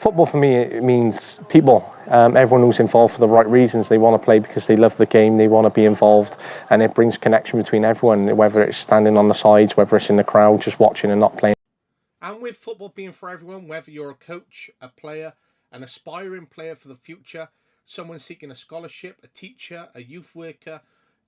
Football for me, it means people. Everyone who's involved for the right reasons. They want to play because they love the game, they want to be involved, and it brings connection between everyone, whether it's standing on the sides, whether it's in the crowd, just watching and not playing. And with football being for everyone, whether you're a coach, a player, an aspiring player for the future, someone seeking a scholarship, a teacher, a youth worker,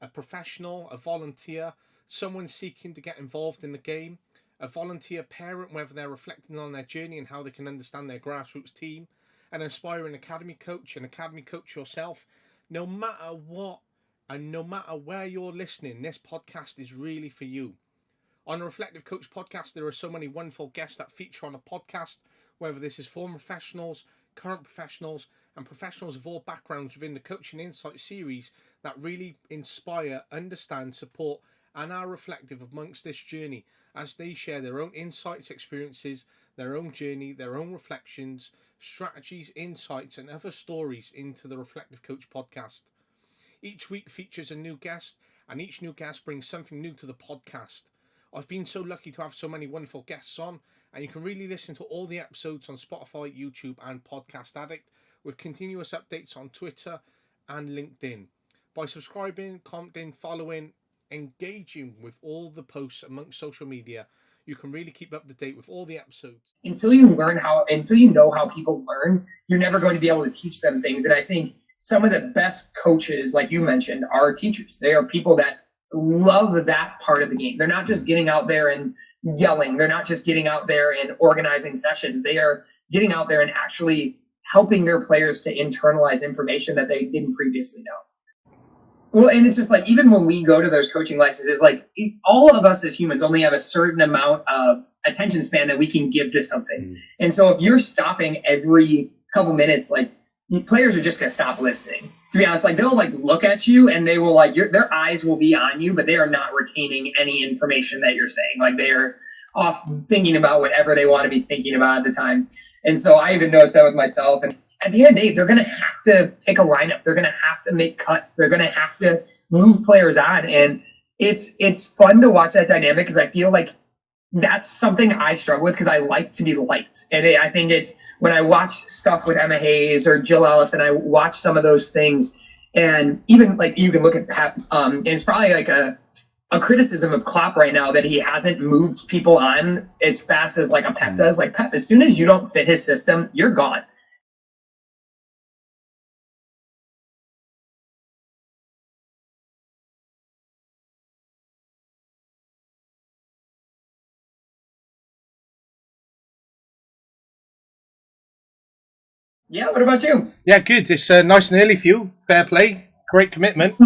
a professional, a volunteer, someone seeking to get involved in the game, a volunteer parent, whether they're reflecting on their journey and how they can understand their grassroots team, an aspiring academy coach yourself, no matter what and no matter where you're listening, this podcast is really for you. On the Reflective Coach podcast, there are so many wonderful guests that feature on a podcast, whether this is former professionals, current professionals, and professionals of all backgrounds within the Coaching Insight series that really inspire, understand, support, and are reflective amongst this journey as they share their own insights, experiences, their own journey, their own reflections, strategies, insights, and other stories into the Reflective Coach podcast. Each week features a new guest, and each new guest brings something new to the podcast. I've been so lucky to have so many wonderful guests on, and you can really listen to all the episodes on Spotify, YouTube, and Podcast Addict, with continuous updates on Twitter and LinkedIn. By subscribing, commenting, following, engaging with all the posts amongst social media, you can really keep up to date with all the episodes. Until you know how people learn, you're never going to be able to teach them things. And I think some of the best coaches, like you mentioned, are teachers. They are people that love that part of the game. They're not just getting out there and yelling. They're not just getting out there and organizing sessions. They are getting out there and actually helping their players to internalize information that they didn't previously know. Well, and it's just like, even when we go to those coaching licenses, like all of us as humans only have a certain amount of attention span that we can give to something. And so if you're stopping every couple minutes, like players are just going to stop listening. To be honest, like they'll like look at you and they will like, their eyes will be on you, but they are not retaining any information that you're saying. Like they are off thinking about whatever they want to be thinking about at the time. And so I even noticed that with myself. And at the end of the day, they're going to have to pick a lineup. They're going to have to make cuts. They're going to have to move players on. And it's fun to watch that dynamic because I feel like that's something I struggle with because I like to be liked. And I think it's when I watch stuff with Emma Hayes or Jill Ellis and I watch some of those things, and even like you can look at Pep, and it's probably like a criticism of Klopp right now that he hasn't moved people on as fast as like a Pep does. Like Pep, as soon as you don't fit his system, you're gone. Yeah, what about you? Yeah, good. It's nice and early for you. Fair play. Great commitment.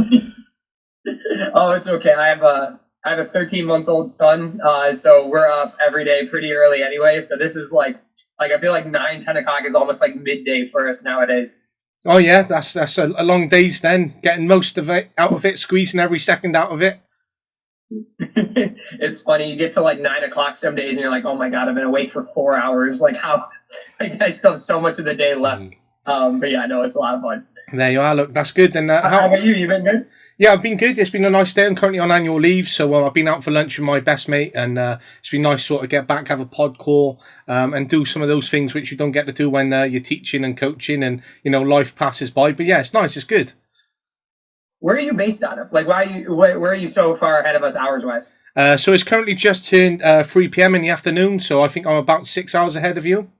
Oh, it's okay. I have a 13-month-old son, so we're up every day pretty early anyway. So this is like I feel like 9-10 o'clock is almost like midday for us nowadays. Oh yeah, that's a long days then. Getting most of it out of it, squeezing every second out of it. It's funny, you get to like 9 o'clock some days and you're like, oh my God, I've been awake for 4 hours. Like how I still have so much of the day left. But yeah, no, it's a lot of fun. There you are. Look, that's good. And how about you? You been good? Yeah, I've been good. It's been a nice day. I'm currently on annual leave, so I've been out for lunch with my best mate, and it's been nice to sort of get back, have a pod call, and do some of those things which you don't get to do when you're teaching and coaching, and life passes by. But yeah, it's nice. It's good. Where are you based out of? Like, where are you so far ahead of us hours wise? So it's currently just turned 3 p.m. in the afternoon, so I think I'm about 6 hours ahead of you.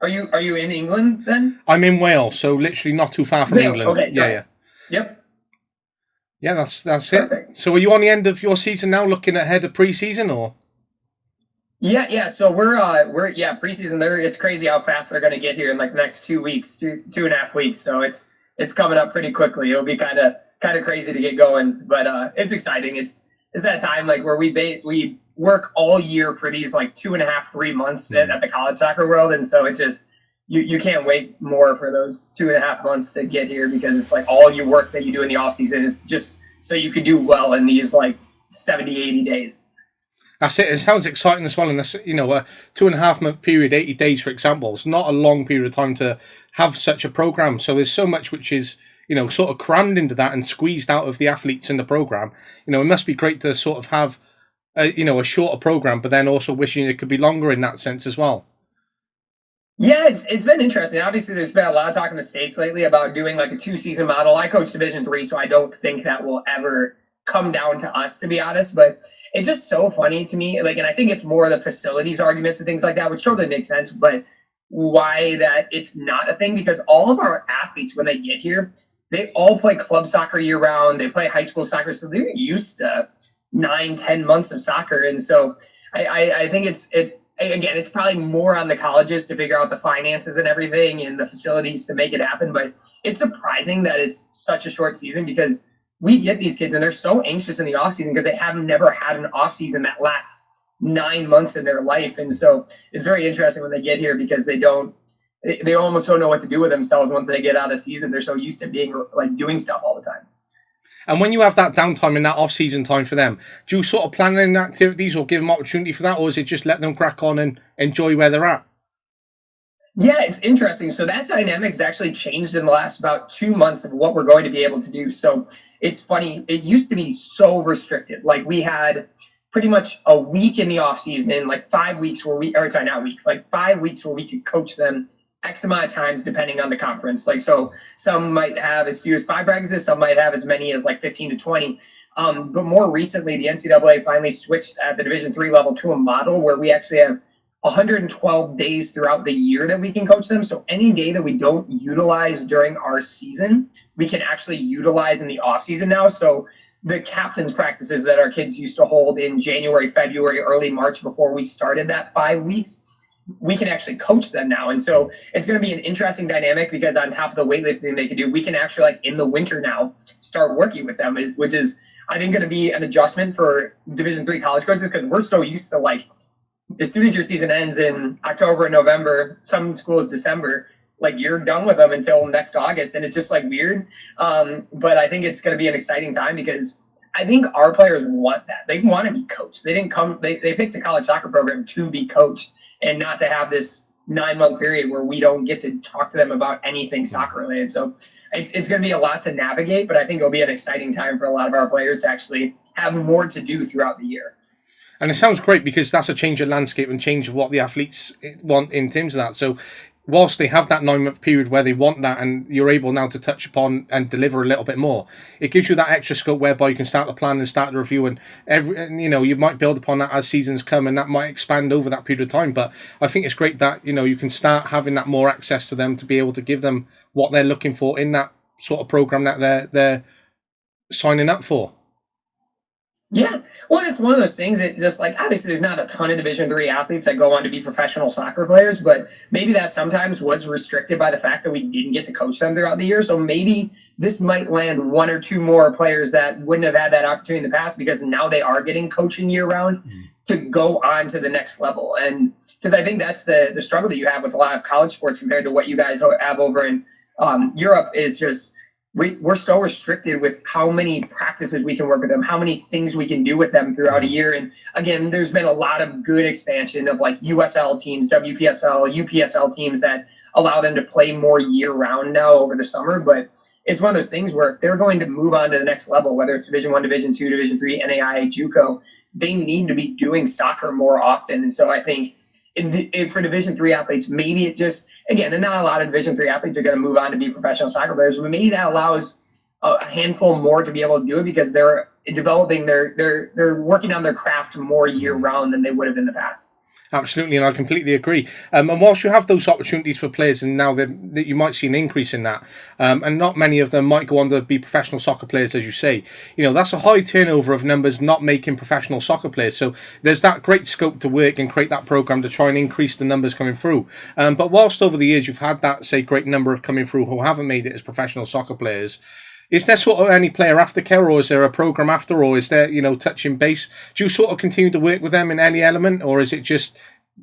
Are you in England then? I'm in Wales, so literally not too far from Wales, England. Okay, sorry. Yeah. Yep. Yeah, that's Perfect. it. So are you on the end of your season now, looking ahead of pre-season, or? Yeah. So we're preseason. It's crazy how fast they're going to get here in like the next 2 weeks, 2.5 weeks. So it's coming up pretty quickly. It'll be kind of crazy to get going, but it's exciting. It's that time like where we work all year for these like 2.5, 3 months at the college soccer world, and so it's just you can't wait more for those 2.5 months to get here because it's like all your work that you do in the off season is just so you can do well in these like 70, 80 days. That's it. It sounds exciting as well. And that's, a 2.5 month period, 80 days, for example, it's not a long period of time to have such a program. So there's so much which is, sort of crammed into that and squeezed out of the athletes in the program. It must be great to sort of have, a shorter program, but then also wishing it could be longer in that sense as well. Yeah, it's been interesting. Obviously, there's been a lot of talk in the States lately about doing like a 2 season model. I coach Division 3, so I don't think that will ever come down to us, to be honest. But it's just so funny to me. Like, and I think it's more the facilities arguments and things like that, which totally makes sense. But why that it's not a thing, because all of our athletes, when they get here, they all play club soccer year round. They play high school soccer, so they're used to 9, 10 months of soccer. And so I think it's again, it's probably more on the colleges to figure out the finances and everything and the facilities to make it happen. But it's surprising that it's such a short season, because we get these kids and they're so anxious in the off season because they have never had an off season that lasts 9 months in their life. And so it's very interesting when they get here, because they almost don't know what to do with themselves once they get out of season. They're so used to being like doing stuff all the time. And when you have that downtime and that off-season time for them, do you sort of plan in activities or give them opportunity for that, or is it just let them crack on and enjoy where they're at? Yeah, it's interesting. So that dynamic's actually changed in the last about 2 months of what we're going to be able to do. So it's funny. It used to be so restricted. Like, we had pretty much a week in the off season, like 5 weeks where not week, like 5 weeks where we could coach them X amount of times depending on the conference. Like, so some might have as few as 5 practices, some might have as many as like 15 to 20. But more recently, the NCAA finally switched at the Division 3 level to a model where we actually have 112 days throughout the year that we can coach them. So any day that we don't utilize during our season, we can actually utilize in the off season now. So the captain's practices that our kids used to hold in January, February, early March before we started that 5 weeks, we can actually coach them now. And so it's going to be an interesting dynamic, because on top of the weightlifting they can do, we can actually, like, in the winter now, start working with them, which is, I think, going to be an adjustment for Division 3 college coaches, because we're so used to, like, as soon as your season ends in October and November, some schools December, like, you're done with them until next August. And it's just like weird. But I think it's going to be an exciting time, because I think our players want that. They want to be coached. They didn't come, they picked the college soccer program to be coached, and not to have this 9 month period where we don't get to talk to them about anything soccer related. So it's going to be a lot to navigate, but I think it'll be an exciting time for a lot of our players to actually have more to do throughout the year. And it sounds great, because that's a change of landscape and change of what the athletes want in terms of that. So whilst they have that 9 month period where they want that, and you're able now to touch upon and deliver a little bit more, it gives you that extra scope whereby you can start the plan and start the review, and you might build upon that as seasons come, and that might expand over that period of time. But I think it's great that you can start having that more access to them to be able to give them what they're looking for in that sort of program that they're signing up for. Yeah. Well, it's one of those things that, just like, obviously there's not a ton of Division 3 athletes that go on to be professional soccer players, but maybe that sometimes was restricted by the fact that we didn't get to coach them throughout the year. So maybe this might land one or two more players that wouldn't have had that opportunity in the past, because now they are getting coaching year round to go on to the next level. And because I think that's the struggle that you have with a lot of college sports compared to what you guys have over in Europe, is just, we're so restricted with how many practices we can work with them, how many things we can do with them throughout a year. And again, there's been a lot of good expansion of, like, USL teams, WPSL, UPSL teams that allow them to play more year round now over the summer. But it's one of those things where if they're going to move on to the next level, whether it's Division 1, Division 2, Division 3, NAIA, JUCO, they need to be doing soccer more often. And so I think for Division 3 athletes, maybe it just, again, and not a lot of Division 3 athletes are going to move on to be professional soccer players, but maybe that allows a handful more to be able to do it, because they're developing they're working on their craft more year round than they would have in the past. Absolutely, and I completely agree. And whilst you have those opportunities for players, and now that you might see an increase in that, and not many of them might go on to be professional soccer players, as you say, that's a high turnover of numbers not making professional soccer players. So there's that great scope to work and create that program to try and increase the numbers coming through. But whilst over the years you've had that, say, great number of coming through who haven't made it as professional soccer players, is there sort of any player aftercare, or is there a program after, or is there, touching base? Do you sort of continue to work with them in any element, or is it just,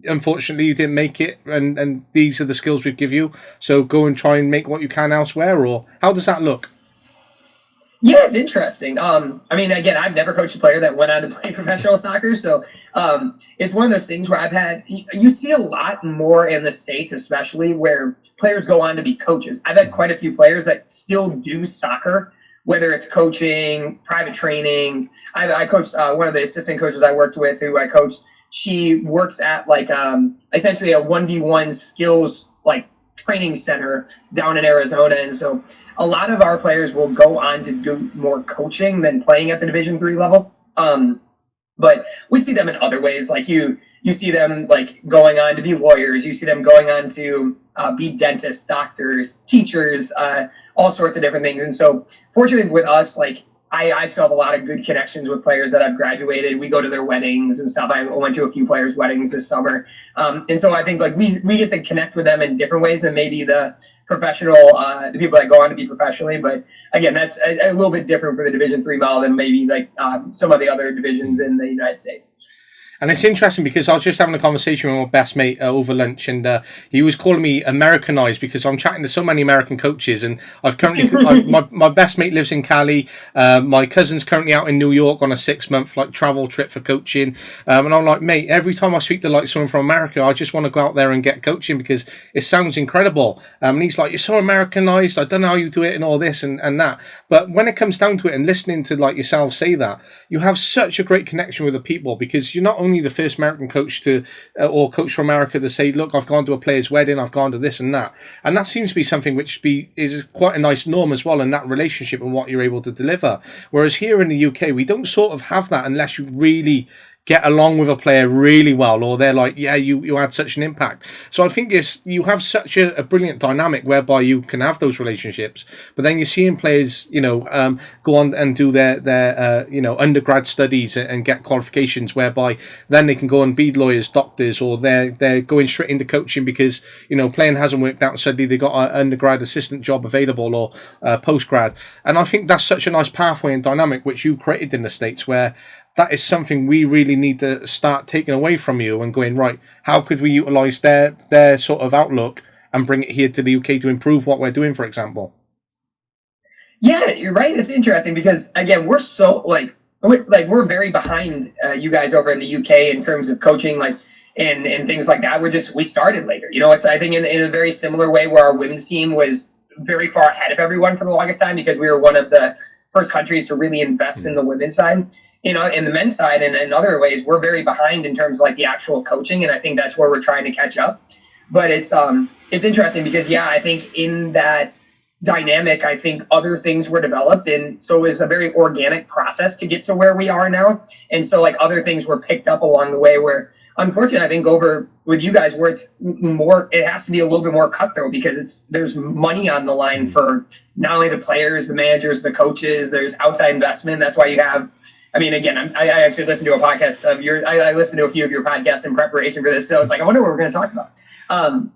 unfortunately, you didn't make it, and these are the skills we give you, so go and try and make what you can elsewhere, or how does that look? Yeah, it's interesting. I mean, again, I've never coached a player that went on to play professional soccer. So it's one of those things where you see a lot more in the States, especially, where players go on to be coaches. I've had quite a few players that still do soccer, whether it's coaching, private trainings. I coached one of the assistant coaches I worked with, who I coached. she works at like essentially a 1v1 skills like training center down in Arizona. And so a lot of our players will go on to do more coaching than playing at the Division 3 level. But we see them in other ways. Like you see them like going on to be lawyers. You see them going on to be dentists, doctors, teachers, all sorts of different things. And so fortunately with us, like I still have a lot of good connections with players that I've graduated. We go to their weddings and stuff. I went to a few players' weddings this summer. And so I think like we get to connect with them in different ways than maybe the professional, the people that go on to be professionally. But again, that's a little bit different for the Division 3 model than maybe like some of the other divisions in the United States. And it's interesting because I was just having a conversation with my best mate over lunch, and he was calling me Americanized because I'm chatting to so many American coaches, and I've currently my best mate lives in Cali. My cousin's currently out in New York on a 6-month like travel trip for coaching, and I'm like, mate, every time I speak to like someone from America, I just want to go out there and get coaching because it sounds incredible. And he's like, you're so Americanized. I don't know how you do it and all this and that. But when it comes down to it, and listening to like yourself say that, you have such a great connection with the people because you're not only the first American coach to or coach from America to say, look, I've gone to a player's wedding, I've gone to this and that, and that seems to be something which is quite a nice norm as well in that relationship and what you're able to deliver. Whereas here in the UK, we don't sort of have that unless you really get along with a player really well, or they're like, yeah, you had such an impact. So I think you have such a brilliant dynamic whereby you can have those relationships, but then you're seeing players, go on and do their undergrad studies and get qualifications, whereby then they can go and be lawyers, doctors, or they're going straight into coaching because playing hasn't worked out. Suddenly they got an undergrad assistant job available or postgrad, and I think that's such a nice pathway and dynamic which you created in the States, where that is something we really need to start taking away from you and going, right, how could we utilise their sort of outlook and bring it here to the UK to improve what we're doing, for example? Yeah, you're right. It's interesting because, again, we're so, we're very behind you guys over in the UK in terms of coaching, and things like that. We started later. It's, I think, in a very similar way where our women's team was very far ahead of everyone for the longest time because we were one of the first countries to really invest in the women's side. In the men's side and in other ways, we're very behind in terms of like the actual coaching. And I think that's where we're trying to catch up. But it's interesting because, yeah, I think in that dynamic, I think other things were developed. And so it was a very organic process to get to where we are now. And so like other things were picked up along the way where, unfortunately, I think over with you guys where it's more, it has to be a little bit more cutthroat because there's money on the line for not only the players, the managers, the coaches, there's outside investment. That's why you have, I mean, again, I actually listened to a podcast of I listened to a few of your podcasts in preparation for this. So it's like, I wonder what we're going to talk about.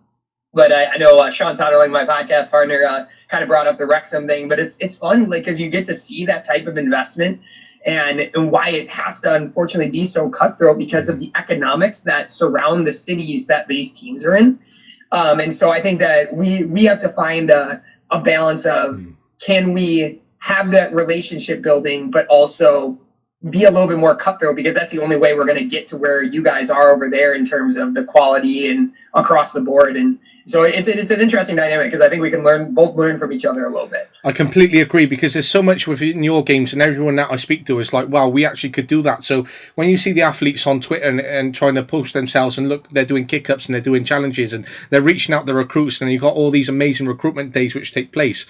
But I know Sean Soderling, my podcast partner, kind of brought up the Wrexham thing. But it's fun because you get to see that type of investment and why it has to unfortunately be so cutthroat because of the economics that surround the cities that these teams are in. And so I think that we have to find a balance of can we have that relationship building, but also be a little bit more cutthroat because that's the only way we're going to get to where you guys are over there in terms of the quality and across the board. And so it's an interesting dynamic because I think we can both learn from each other a little bit. I completely agree because there's so much within your games and everyone that I speak to is like, wow, we actually could do that. So when you see the athletes on Twitter and trying to post themselves and look, they're doing kick-ups and they're doing challenges and they're reaching out to recruits and you've got all these amazing recruitment days which take place,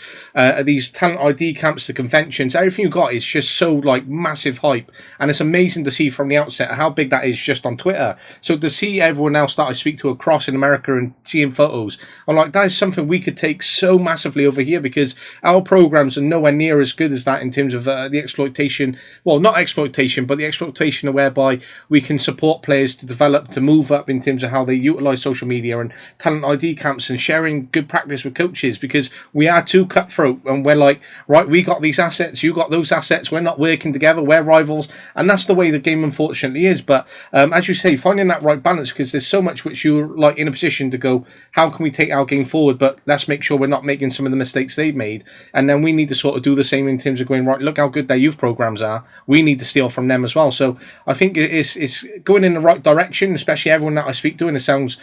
these talent ID camps, the conventions, everything you got is just so like massive hype. And it's amazing to see from the outset how big that is just on Twitter. So to see everyone else that I speak to across in America and seeing photos, I'm like, that is something we could take so massively over here because our programs are nowhere near as good as that in terms of the exploitation. Well, not exploitation, but the exploitation whereby we can support players to develop, to move up in terms of how they utilize social media and talent ID camps and sharing good practice with coaches because we are too cutthroat and we're like, right, we got these assets, you got those assets, we're not working together, we're rivals. And that's the way the game unfortunately is. But as you say, finding that right balance because there's so much which you're like in a position to go, how can we take our game forward, but let's make sure we're not making some of the mistakes they've made. And then we need to sort of do the same in terms of going, right, look how good their youth programs are. We need to steal from them as well. So I think it's going in the right direction, especially everyone that I speak to, and it sounds,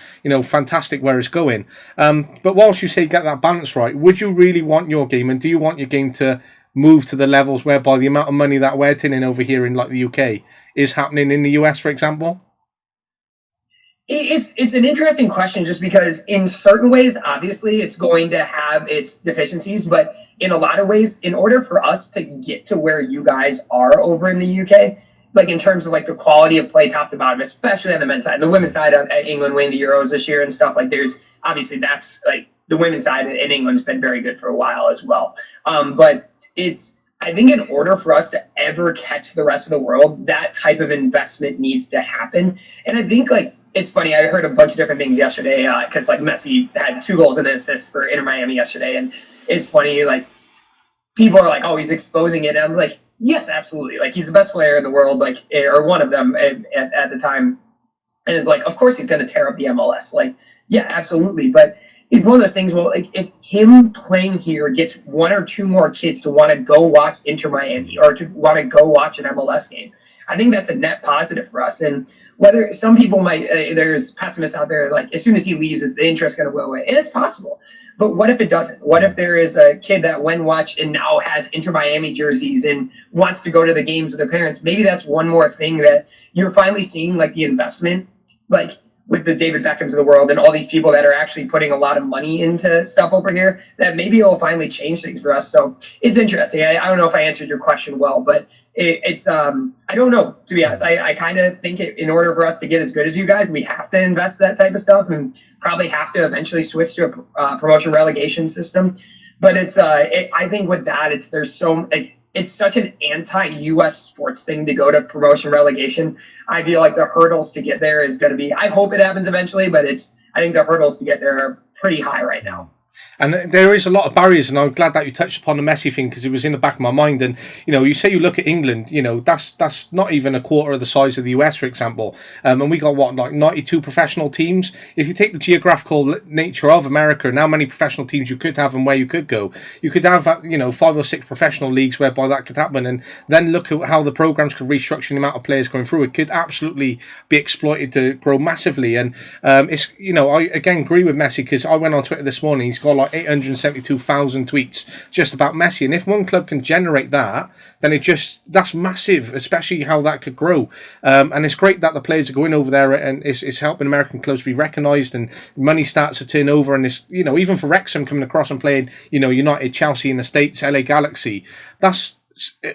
fantastic where it's going. But whilst you say get that balance right, would you really want your game, and do you want your game to move to the levels whereby the amount of money that we're turning over here in like the UK is happening in the US, for example? It's an interesting question just because in certain ways, obviously, it's going to have its deficiencies, but in a lot of ways, in order for us to get to where you guys are over in the UK, like in terms of like the quality of play top to bottom, especially on the men's side, the women's side at England winning the Euros this year and stuff, like there's obviously that's like the women's side in England's been very good for a while as well. But it's I think in order for us to ever catch the rest of the world, that type of investment needs to happen. And I think like it's funny. I heard a bunch of different things yesterday because like Messi had 2 goals and an assist for Inter Miami yesterday, and it's funny. Like people are like, "Oh, he's exposing it." And I'm like, "Yes, absolutely. Like he's the best player in the world, like or one of them at the time." And it's like, of course he's going to tear up the MLS. Like, yeah, absolutely. But it's one of those things. Well, like, if him playing here gets 1 or 2 more kids to want to go watch Inter Miami or to want to go watch an MLS game, I think that's a net positive for us. And whether some people might, there's pessimists out there, like as soon as he leaves, the interest is going to go away. And it's possible. But what if it doesn't? What if there is a kid that went watched and now has Inter Miami jerseys and wants to go to the games with their parents? Maybe that's one more thing that you're finally seeing, like the investment, like with the David Beckhams of the world and all these people that are actually putting a lot of money into stuff over here, that maybe it'll finally change things for us. So it's interesting. I don't know if I answered your question well, but it's I don't know, to be honest. I kind of think in order for us to get as good as you guys, we have to invest that type of stuff and probably have to eventually switch to a promotion relegation system. But I think with that, it's such an anti-U.S. sports thing to go to promotion relegation. I feel like the hurdles to get there is going to be, I hope it happens eventually, but I think the hurdles to get there are pretty high right now. And there is a lot of barriers, and I'm glad that you touched upon the Messi thing because it was in the back of my mind. And you say you look at England, that's not even a quarter of the size of the US, for example. And we got like 92 professional teams. If you take the geographical nature of America and how many professional teams you could have and where you could go, you could have 5 or 6 professional leagues whereby that could happen. And then look at how the programs could restructure the amount of players going through. It could absolutely be exploited to grow massively. And it's I again agree with Messi because I went on Twitter this morning. He's got like 872,000 tweets just about Messi, and if one club can generate that, then that's massive, especially how that could grow. And it's great that the players are going over there, and it's helping American clubs be recognised, and money starts to turn over. And it's even for Wrexham coming across and playing United, Chelsea in the States, LA Galaxy, that's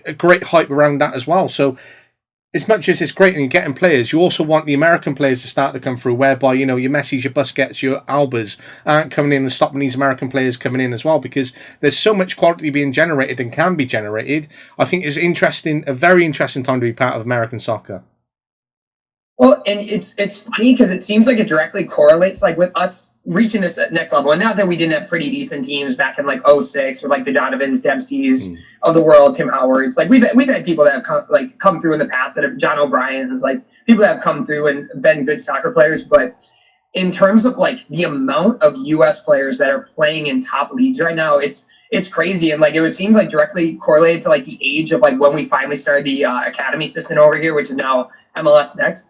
a great hype around that as well. So as much as it's great and you're getting players, you also want the American players to start to come through, whereby, your Messis, your Busquets, your Albas aren't coming in and stopping these American players coming in as well, because there's so much quality being generated and can be generated. I think it's a very interesting time to be part of American soccer. Well, and it's funny because it seems like it directly correlates like with us reaching this next level. And not that we didn't have pretty decent teams back in like '06 or like the Donovans, Dempseys of the world, Tim Howards. Like we've had people that have come through in the past that have John O'Brien's, like people that have come through and been good soccer players. But in terms of like the amount of US players that are playing in top leagues right now, it's crazy. And like it seems like directly correlated to like the age of like when we finally started the academy system over here, which is now MLS Next.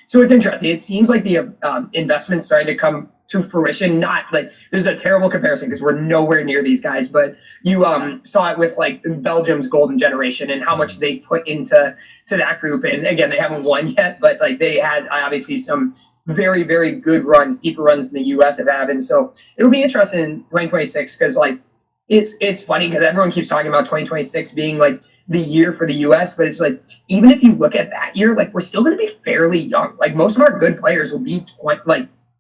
So it's interesting. It seems like the investment's starting to come to fruition. Not like this is a terrible comparison because we're nowhere near these guys, but you saw it with like Belgium's golden generation and how much they put into that group. And again, they haven't won yet, but like they had obviously some very, very good runs, deeper runs than the US have had. And so it'll be interesting in 2026 because like it's funny because everyone keeps talking about 2026 being like the year for the US, but it's like even if you look at that year, like we're still going to be fairly young. Like most of our good players will be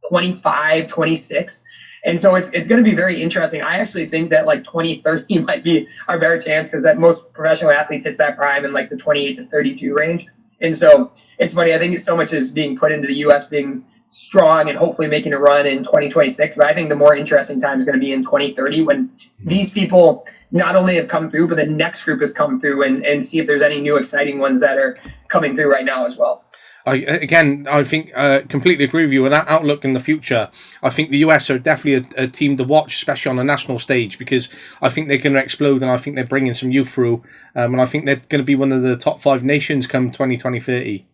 25, 26. And so it's going to be very interesting. I actually think that like 2030 might be our better chance because that most professional athletes hits that prime in like the 28 to 32 range. And so it's funny. I think so much is being put into the U.S. being strong and hopefully making a run in 2026. But I think the more interesting time is going to be in 2030 when these people not only have come through, but the next group has come through and see if there's any new exciting ones that are coming through right now as well. I think completely agree with you with that outlook in the future. I think the US are definitely a team to watch, especially on the national stage, because I think they're going to explode and I think they're bringing some youth through. And I think they're going to be one of the top 5 nations come 2020-30.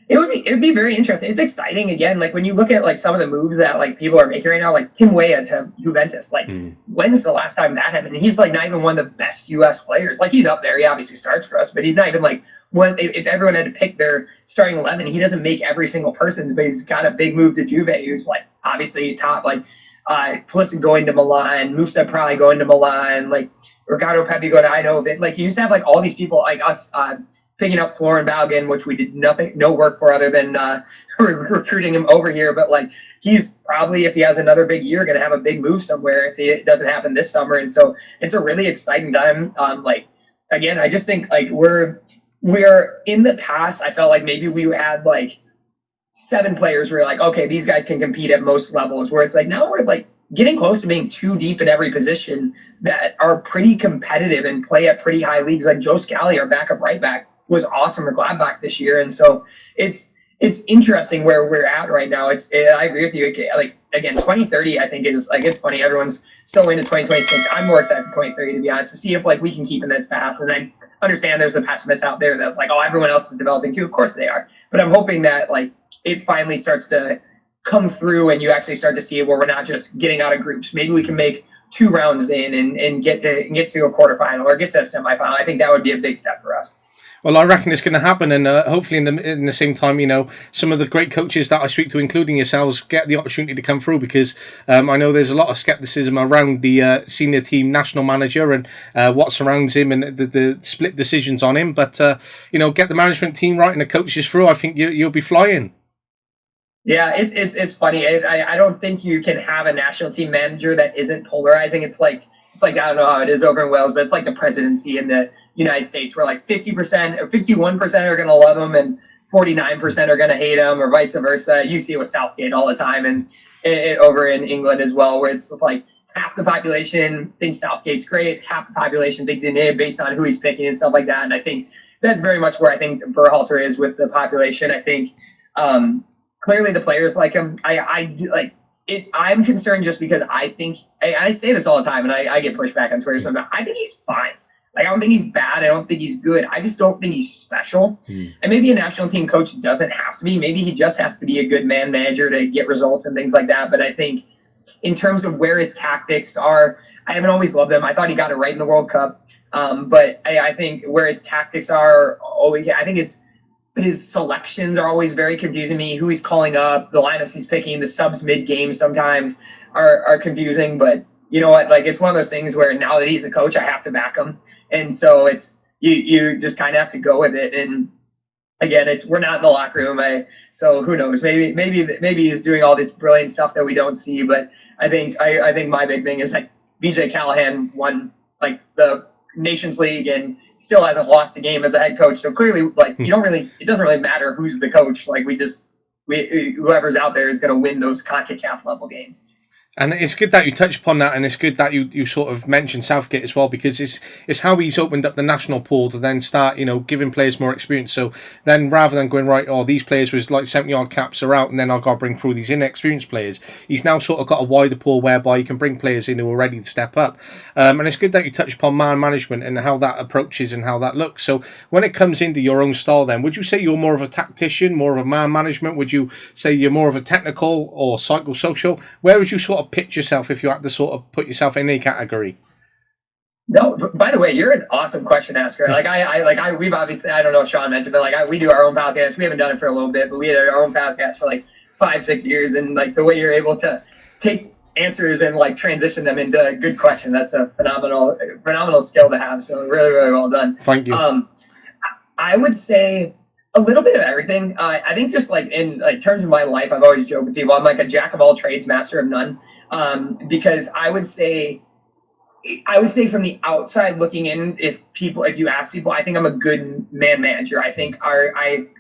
It would be very interesting. It's exciting again. Like when you look at like some of the moves that like people are making right now, like Tim Weah to Juventus. Like when's the last time that happened? And he's like not even one of the best U.S. players. Like he's up there. He obviously starts for us, but he's not even like one. If everyone had to pick their starting 11, he doesn't make every single person's. But he's got a big move to Juve. Who's like obviously top. Like Pulisic going to Milan, Musa probably going to Milan. Like Ricardo Pepi going to Eindhoven. Like you used to have like all these people like us. Picking up Florin Balogun, which we did no work for other than recruiting him over here. But like he's probably, if he has another big year, going to have a big move somewhere if it doesn't happen this summer. And so it's a really exciting time. Like again, I just think like we're in the past. I felt like maybe we had like 7 players where like, okay, these guys can compete at most levels. Where it's like now we're like getting close to being too deep in every position that are pretty competitive and play at pretty high leagues. Like Joe Scally, our backup right back, was awesome for Gladbach this year. And so it's interesting where we're at right now. I agree with you. Like again, 2030, I think is like, it's funny. Everyone's so into 2026. I'm more excited for 2030, to be honest, to see if like we can keep in this path. And I understand there's a pessimist out there that's like, oh, everyone else is developing too. Of course they are. But I'm hoping that like it finally starts to come through and you actually start to see it where we're not just getting out of groups. Maybe we can make 2 rounds in and get to a quarterfinal or get to a semifinal. I think that would be a big step for us. Well, I reckon it's going to happen, and hopefully in the same time, you know, some of the great coaches that I speak to, including yourselves, get the opportunity to come through, because I know there's a lot of scepticism around the senior team national manager and what surrounds him and the split decisions on him. But you know, get the management team right and the coaches through. I think you'll be flying. Yeah, it's funny. I don't think you can have a national team manager that isn't polarizing. It's like I don't know how it is over in Wales, but it's like the presidency in the United States, where like 50% or 51% are going to love him and 49% are going to hate him, or vice versa. You see it with Southgate all the time, and over in England as well, where it's just like half the population thinks Southgate's great, half the population thinks he's an based on who he's picking and stuff like that. And I think that's very much where I think Berhalter is with the population. I think clearly the players like him. I like it. I'm concerned just because I think I say this all the time, and I get pushback on Twitter sometimes. I think he's fine. Like, I don't think he's bad. I don't think he's good. I just don't think he's special. And maybe a national team coach doesn't have to be. Maybe he just has to be a good man manager to get results and things like that. But I think in terms of where his tactics are, I haven't always loved them. I thought he got it right in the World Cup. But I think where his tactics are always, I think his selections are always very confusing me. Who he's calling up, the lineups he's picking, the subs mid-game sometimes are confusing. But you know what? Like, it's one of those things where now that he's a coach, I have to back him. And so it's you just kind of have to go with it. And again, we're not in the locker room. So who knows? Maybe he's doing all this brilliant stuff that we don't see. But I think my big thing is like BJ Callahan won like the Nations League and still hasn't lost a game as a head coach. So clearly, like, it doesn't really matter who's the coach. Like, whoever's out there is going to win those CONCACAF level games. And it's good that you touch upon that, and it's good that you sort of mentioned Southgate as well, because it's how he's opened up the national pool to then start, you know, giving players more experience. So then rather than going, right, oh, these players with like 70-odd caps are out, and then I've got to bring through these inexperienced players, he's now sort of got a wider pool whereby you can bring players in who are ready to step up. And it's good that you touch upon man management and how that approaches and how that looks. So when it comes into your own style then, would you say you're more of a tactician, more of a man management? Would you say you're more of a technical or psychosocial? Where would you sort of pitch yourself if you had to sort of put yourself in a category? No, by the way, you're an awesome question asker. We've obviously, I don't know if Sean mentioned, but like we do our own podcast. We haven't done it for a little bit, but we had our own podcast for like 5-6 years. And like the way you're able to take answers and like transition them into a good question, that's a phenomenal skill to have. So really, really well done. Thank you. I would say a little bit of everything. I think just like in like terms of my life, I've always joked with people, I'm like a jack of all trades, master of none. Because I would say from the outside looking in, if you ask people, I think I'm a good man manager. I think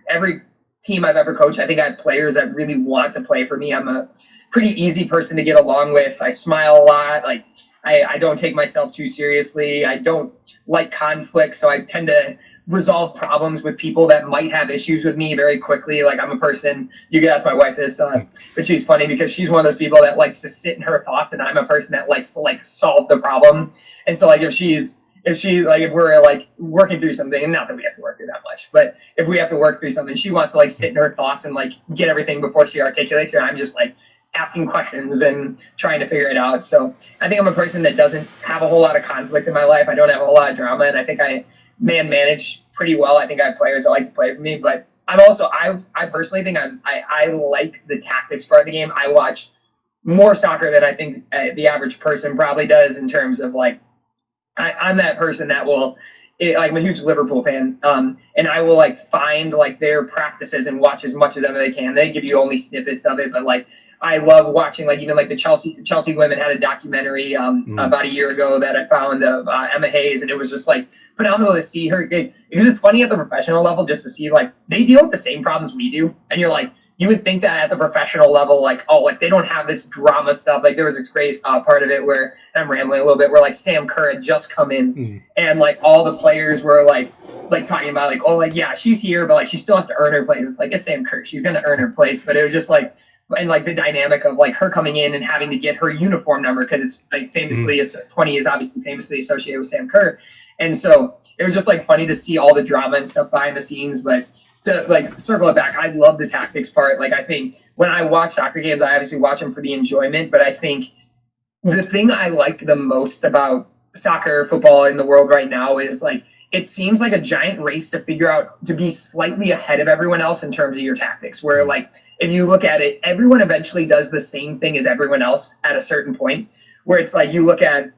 every team I've ever coached, I think I have players that really want to play for me. I'm a pretty easy person to get along with. I smile a lot. Like, I don't take myself too seriously. I don't like conflict, so I tend to resolve problems with people that might have issues with me very quickly. Like, I'm a person, you could ask my wife this, but she's funny because she's one of those people that likes to sit in her thoughts, and I'm a person that likes to like solve the problem. And so like if she's if she like if we're like working through something, and not that we have to work through that much, but if we have to work through something, she wants to like sit in her thoughts and like get everything before she articulates it. I'm just like asking questions and trying to figure it out. So I think I'm a person that doesn't have a whole lot of conflict in my life. I don't have a whole lot of drama, and I think I manage pretty well. I think I have players that like to play for me, but I'm also I personally think I like the tactics part of the game. I watch more soccer than I think the average person probably does in terms of like I'm that person that will like I'm a huge Liverpool fan, and I will like find like their practices and watch as much of them as they can. They give you only snippets of it, but like I love watching like even like the Chelsea women had a documentary about a year ago that I found of Emma Hayes, and it was just like phenomenal to see her. It was just funny at the professional level just to see like they deal with the same problems we do, and you're like. You would think that at the professional level, like, oh, like they don't have this drama stuff. Like there was this great part of it where I'm rambling a little bit, where like Sam Kerr had just come in and like all the players were like talking about like, oh, like, yeah, she's here, but like she still has to earn her place. It's like, it's Sam Kerr. She's going to earn her place. But it was just like, and like the dynamic of like her coming in and having to get her uniform number because it's like famously, 20 is obviously famously associated with Sam Kerr. And so it was just like funny to see all the drama and stuff behind the scenes. But to like circle it back, I love the tactics part. Like I think when I watch soccer games, I obviously watch them for the enjoyment, but I think the thing I like the most about soccer, football in the world right now is like it seems like a giant race to figure out to be slightly ahead of everyone else in terms of your tactics, where like if you look at it, everyone eventually does the same thing as everyone else at a certain point, where it's like you look at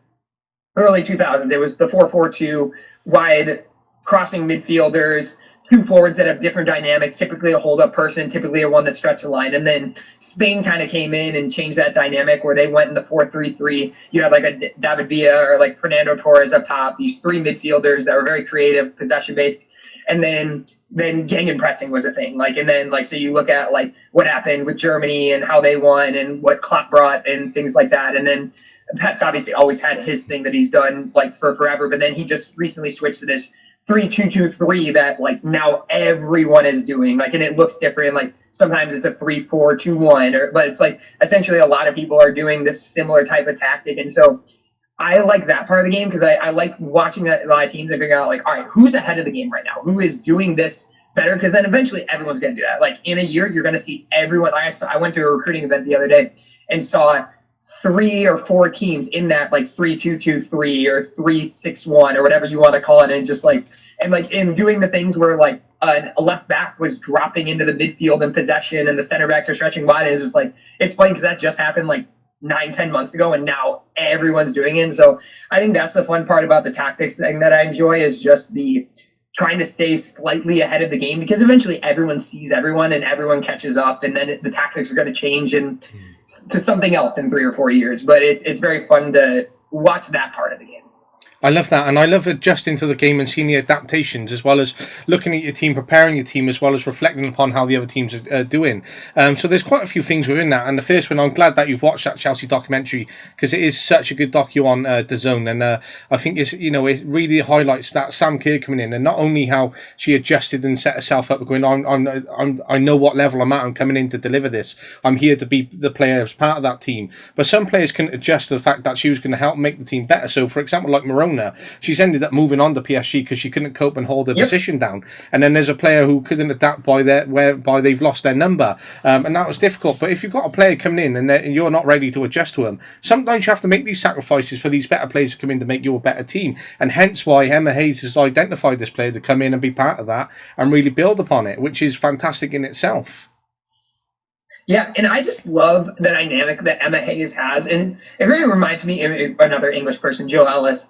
early 2000s, it was the 4-4-2 wide crossing midfielders, two forwards that have different dynamics, typically a hold-up person, typically a one that stretched the line. And then Spain kind of came in and changed that dynamic where they went in the 4-3-3. You had like a David Villa or like Fernando Torres up top, these three midfielders that were very creative, possession-based. And then gegenpressing was a thing. Like, and then like, so you look at like what happened with Germany and how they won and what Klopp brought and things like that. And then Pep's obviously always had his thing that he's done like for forever, but then he just recently switched to this 3-2-2-3 that like now everyone is doing, like, and it looks different. Like sometimes it's a 3-4-2-1, but it's like essentially a lot of people are doing this similar type of tactic. And so I like that part of the game because I like watching a lot of teams and figuring out like, all right, who's ahead of the game right now? Who is doing this better? Because then eventually everyone's going to do that. Like in a year, you're going to see everyone. I went to a recruiting event the other day and saw 3 or 4 teams in that like 3-2-2-3 or 3-6-1 or whatever you want to call it, and just like in doing the things where like a left back was dropping into the midfield and possession and the center backs are stretching wide. It's just like it's funny because that just happened like 9-10 months ago and now everyone's doing it. And so I think that's the fun part about the tactics thing that I enjoy is just the trying to stay slightly ahead of the game, because eventually everyone sees everyone and everyone catches up, and then the tactics are going to change to something else in 3 or 4 years. But it's very fun to watch that part of the game. I love that, and I love adjusting to the game and seeing the adaptations, as well as looking at your team, preparing your team, as well as reflecting upon how the other teams are doing. So there's quite a few things within that, and the first one, I'm glad that you've watched that Chelsea documentary, because it is such a good docu on DAZN, and I think it really highlights that Sam Kerr coming in, and not only how she adjusted and set herself up, going, I know what level I'm at, I'm coming in to deliver this, I'm here to be the player as part of that team. But some players can adjust to the fact that she was going to help make the team better. So, for example, like Morona, she's ended up moving on to PSG because she couldn't cope and hold her position down. And then there's a player who couldn't adapt whereby they've lost their number, and that was difficult. But if you've got a player coming in and you're not ready to adjust to them, sometimes you have to make these sacrifices for these better players to come in to make you a better team. And hence why Emma Hayes has identified this player to come in and be part of that and really build upon it, which is fantastic in itself. Yeah, and I just love the dynamic that Emma Hayes has, and it really reminds me of another English person, Jill Ellis,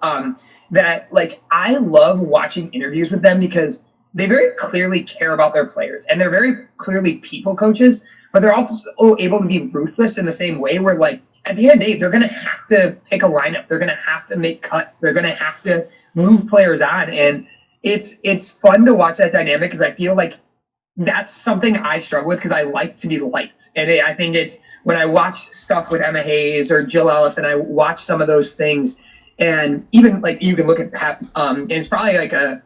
that like I love watching interviews with them because they very clearly care about their players, and they're very clearly people coaches, but they're also able to be ruthless in the same way where like at the end of the day, they're going to have to pick a lineup, they're going to have to make cuts, they're going to have to move players on, and it's fun to watch that dynamic because I feel like that's something I struggle with because I like to be liked. And I think it's when I watch stuff with Emma Hayes or Jill Ellis and I watch some of those things, and even like you can look at Pep, and it's probably like a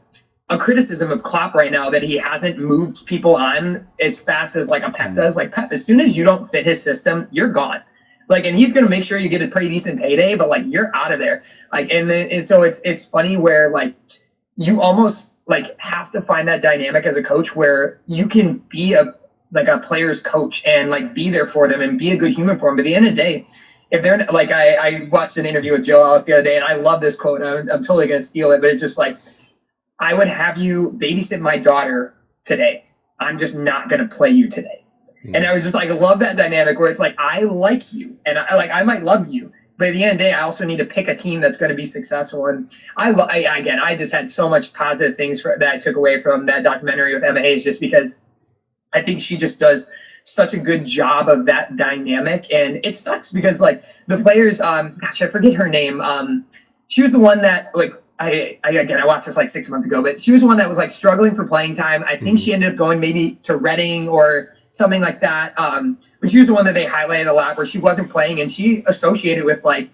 criticism of Klopp right now that he hasn't moved people on as fast as like a Pep does. Like Pep, as soon as you don't fit his system, you're gone. Like, and he's going to make sure you get a pretty decent payday, but like you're out of there. Like, and so it's funny where like you almost like have to find that dynamic as a coach where you can be a player's coach and like be there for them and be a good human for them. But at the end of the day, if they're like, I watched an interview with Joe Ellis the other day, and I love this quote. I'm totally going to steal it, but it's just like, I would have you babysit my daughter today. I'm just not going to play you today. And I was just like, I love that dynamic where it's like, I like you and I might love you, but at the end of the day, I also need to pick a team that's going to be successful. And I just had so much positive things that I took away from that documentary with Emma Hayes, just because I think she just does such a good job of that dynamic. And it sucks because like the players, gosh, I forget her name. She was the one that like, I watched this like 6 months ago, but she was the one that was like struggling for playing time. I think she ended up going maybe to Reading or something like that. But she was the one that they highlighted a lot where she wasn't playing, and she associated with like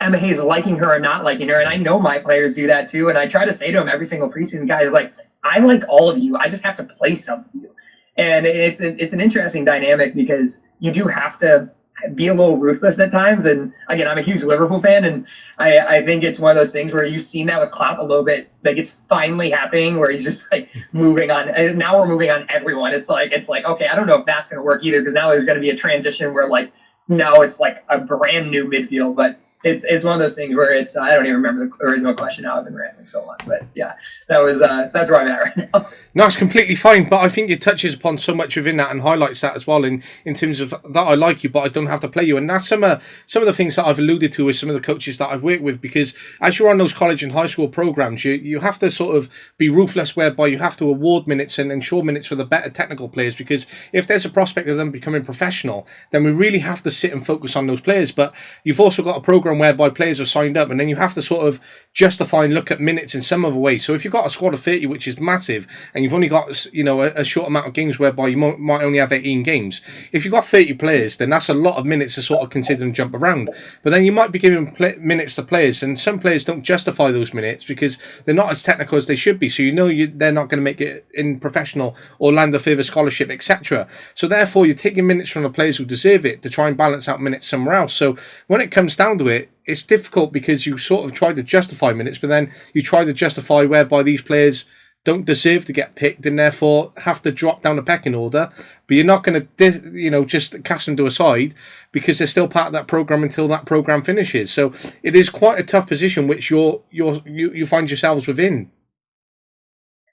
Emma Hayes liking her or not liking her. And I know my players do that too. And I try to say to them every single preseason guy, like, I like all of you. I just have to play some of you. And it's an interesting dynamic because you do have to be a little ruthless at times. And again, I'm a huge Liverpool fan, and I think it's one of those things where you've seen that with Klopp a little bit. Like it's finally happening where he's just like moving on. And now we're moving on everyone. It's like, okay, I don't know if that's going to work either, because now there's going to be a transition where like now it's like a brand new midfield. But it's one of those things where it's I don't even remember the original question. Now I've been rambling so long, but yeah, that's where I'm at right now. No, it's completely fine, but I think it touches upon so much within that and highlights that as well in terms of that I like you, but I don't have to play you. And that's some of the things that I've alluded to with some of the coaches that I've worked with, because as you're on those college and high school programs, you have to sort of be ruthless, whereby you have to award minutes and ensure minutes for the better technical players, because if there's a prospect of them becoming professional, then we really have to sit and focus on those players. But you've also got a program whereby players are signed up, and then you have to sort of justify and look at minutes in some other way. So if you've got a squad of 30, which is massive, and you've only got a short amount of games whereby you might only have 18 games. If you've got 30 players, then that's a lot of minutes to sort of consider and jump around. But then you might be giving minutes to players, and some players don't justify those minutes because they're not as technical as they should be. So they're not going to make it in professional or land a further scholarship, etc. So therefore, you're taking minutes from the players who deserve it to try and balance out minutes somewhere else. So when it comes down to it, it's difficult because you sort of try to justify minutes, but then you try to justify whereby these players don't deserve to get picked and therefore have to drop down the pecking order. But you're not going to, just cast them to a side because they're still part of that program until that program finishes. So it is quite a tough position which you find yourselves within.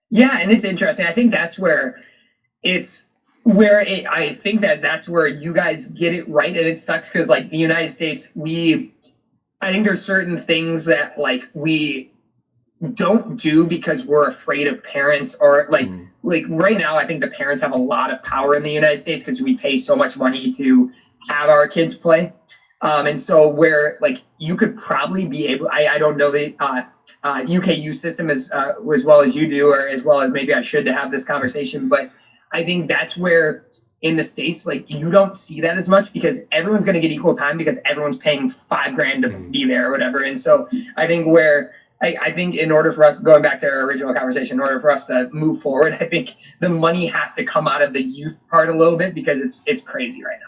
Yeah, and it's interesting. I think that's where I think that's where you guys get it right, and it sucks because like the United States, I think there's certain things that like we don't do because we're afraid of parents, or like right now I think the parents have a lot of power in the United States because we pay so much money to have our kids play, and so where like you could probably be able, I don't know the UK youth system as well as you do, or as well as maybe I should, to have this conversation, but I think that's where in the States, like you don't see that as much because everyone's going to get equal time because everyone's paying $5,000 to be there or whatever. And so I think I think in order for us, going back to our original conversation, in order for us to move forward, I think the money has to come out of the youth part a little bit because it's crazy right now.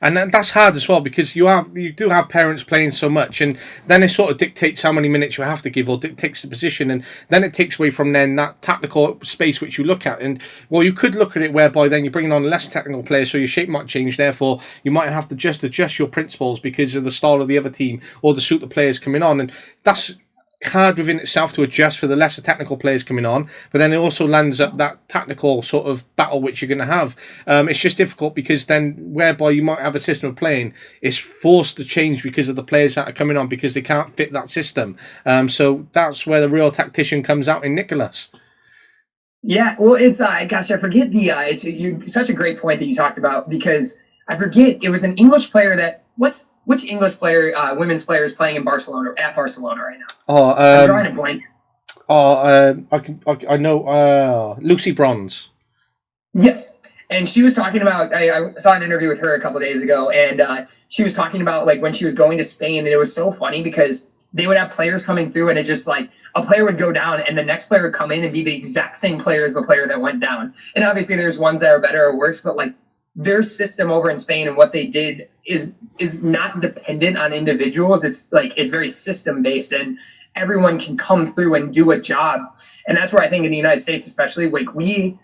And that's hard as well because you do have parents playing so much, and then it sort of dictates how many minutes you have to give, or dictates the position, and then it takes away from then that tactical space which you look at. And well, you could look at it whereby then you're bringing on less technical players, so your shape might change. Therefore, you might have to just adjust your principles because of the style of the other team or to suit the players coming on, and that's hard within itself to adjust for the lesser technical players coming on, but then it also lands up that tactical sort of battle which you're going to have. It's just difficult because then whereby you might have a system of playing, it's forced to change because of the players that are coming on because they can't fit that system. So that's where the real tactician comes out in Nicholas. Yeah, well, it's gosh, I forget it's such a great point that you talked about, because I forget, it was an English player that which English player, women's player, is playing in Barcelona, at Barcelona right now? I'm drawing a blank. I know Lucy Bronze. Yes, and she was talking about. I saw an interview with her a couple of days ago, and she was talking about like when she was going to Spain, and it was so funny because they would have players coming through, and it just like a player would go down, and the next player would come in and be the exact same player as the player that went down. And obviously, there's ones that are better or worse, but like their system over in Spain and what they did is not dependent on individuals. It's like it's very system based, and everyone can come through and do a job. And that's where I think in the United States, especially, like we,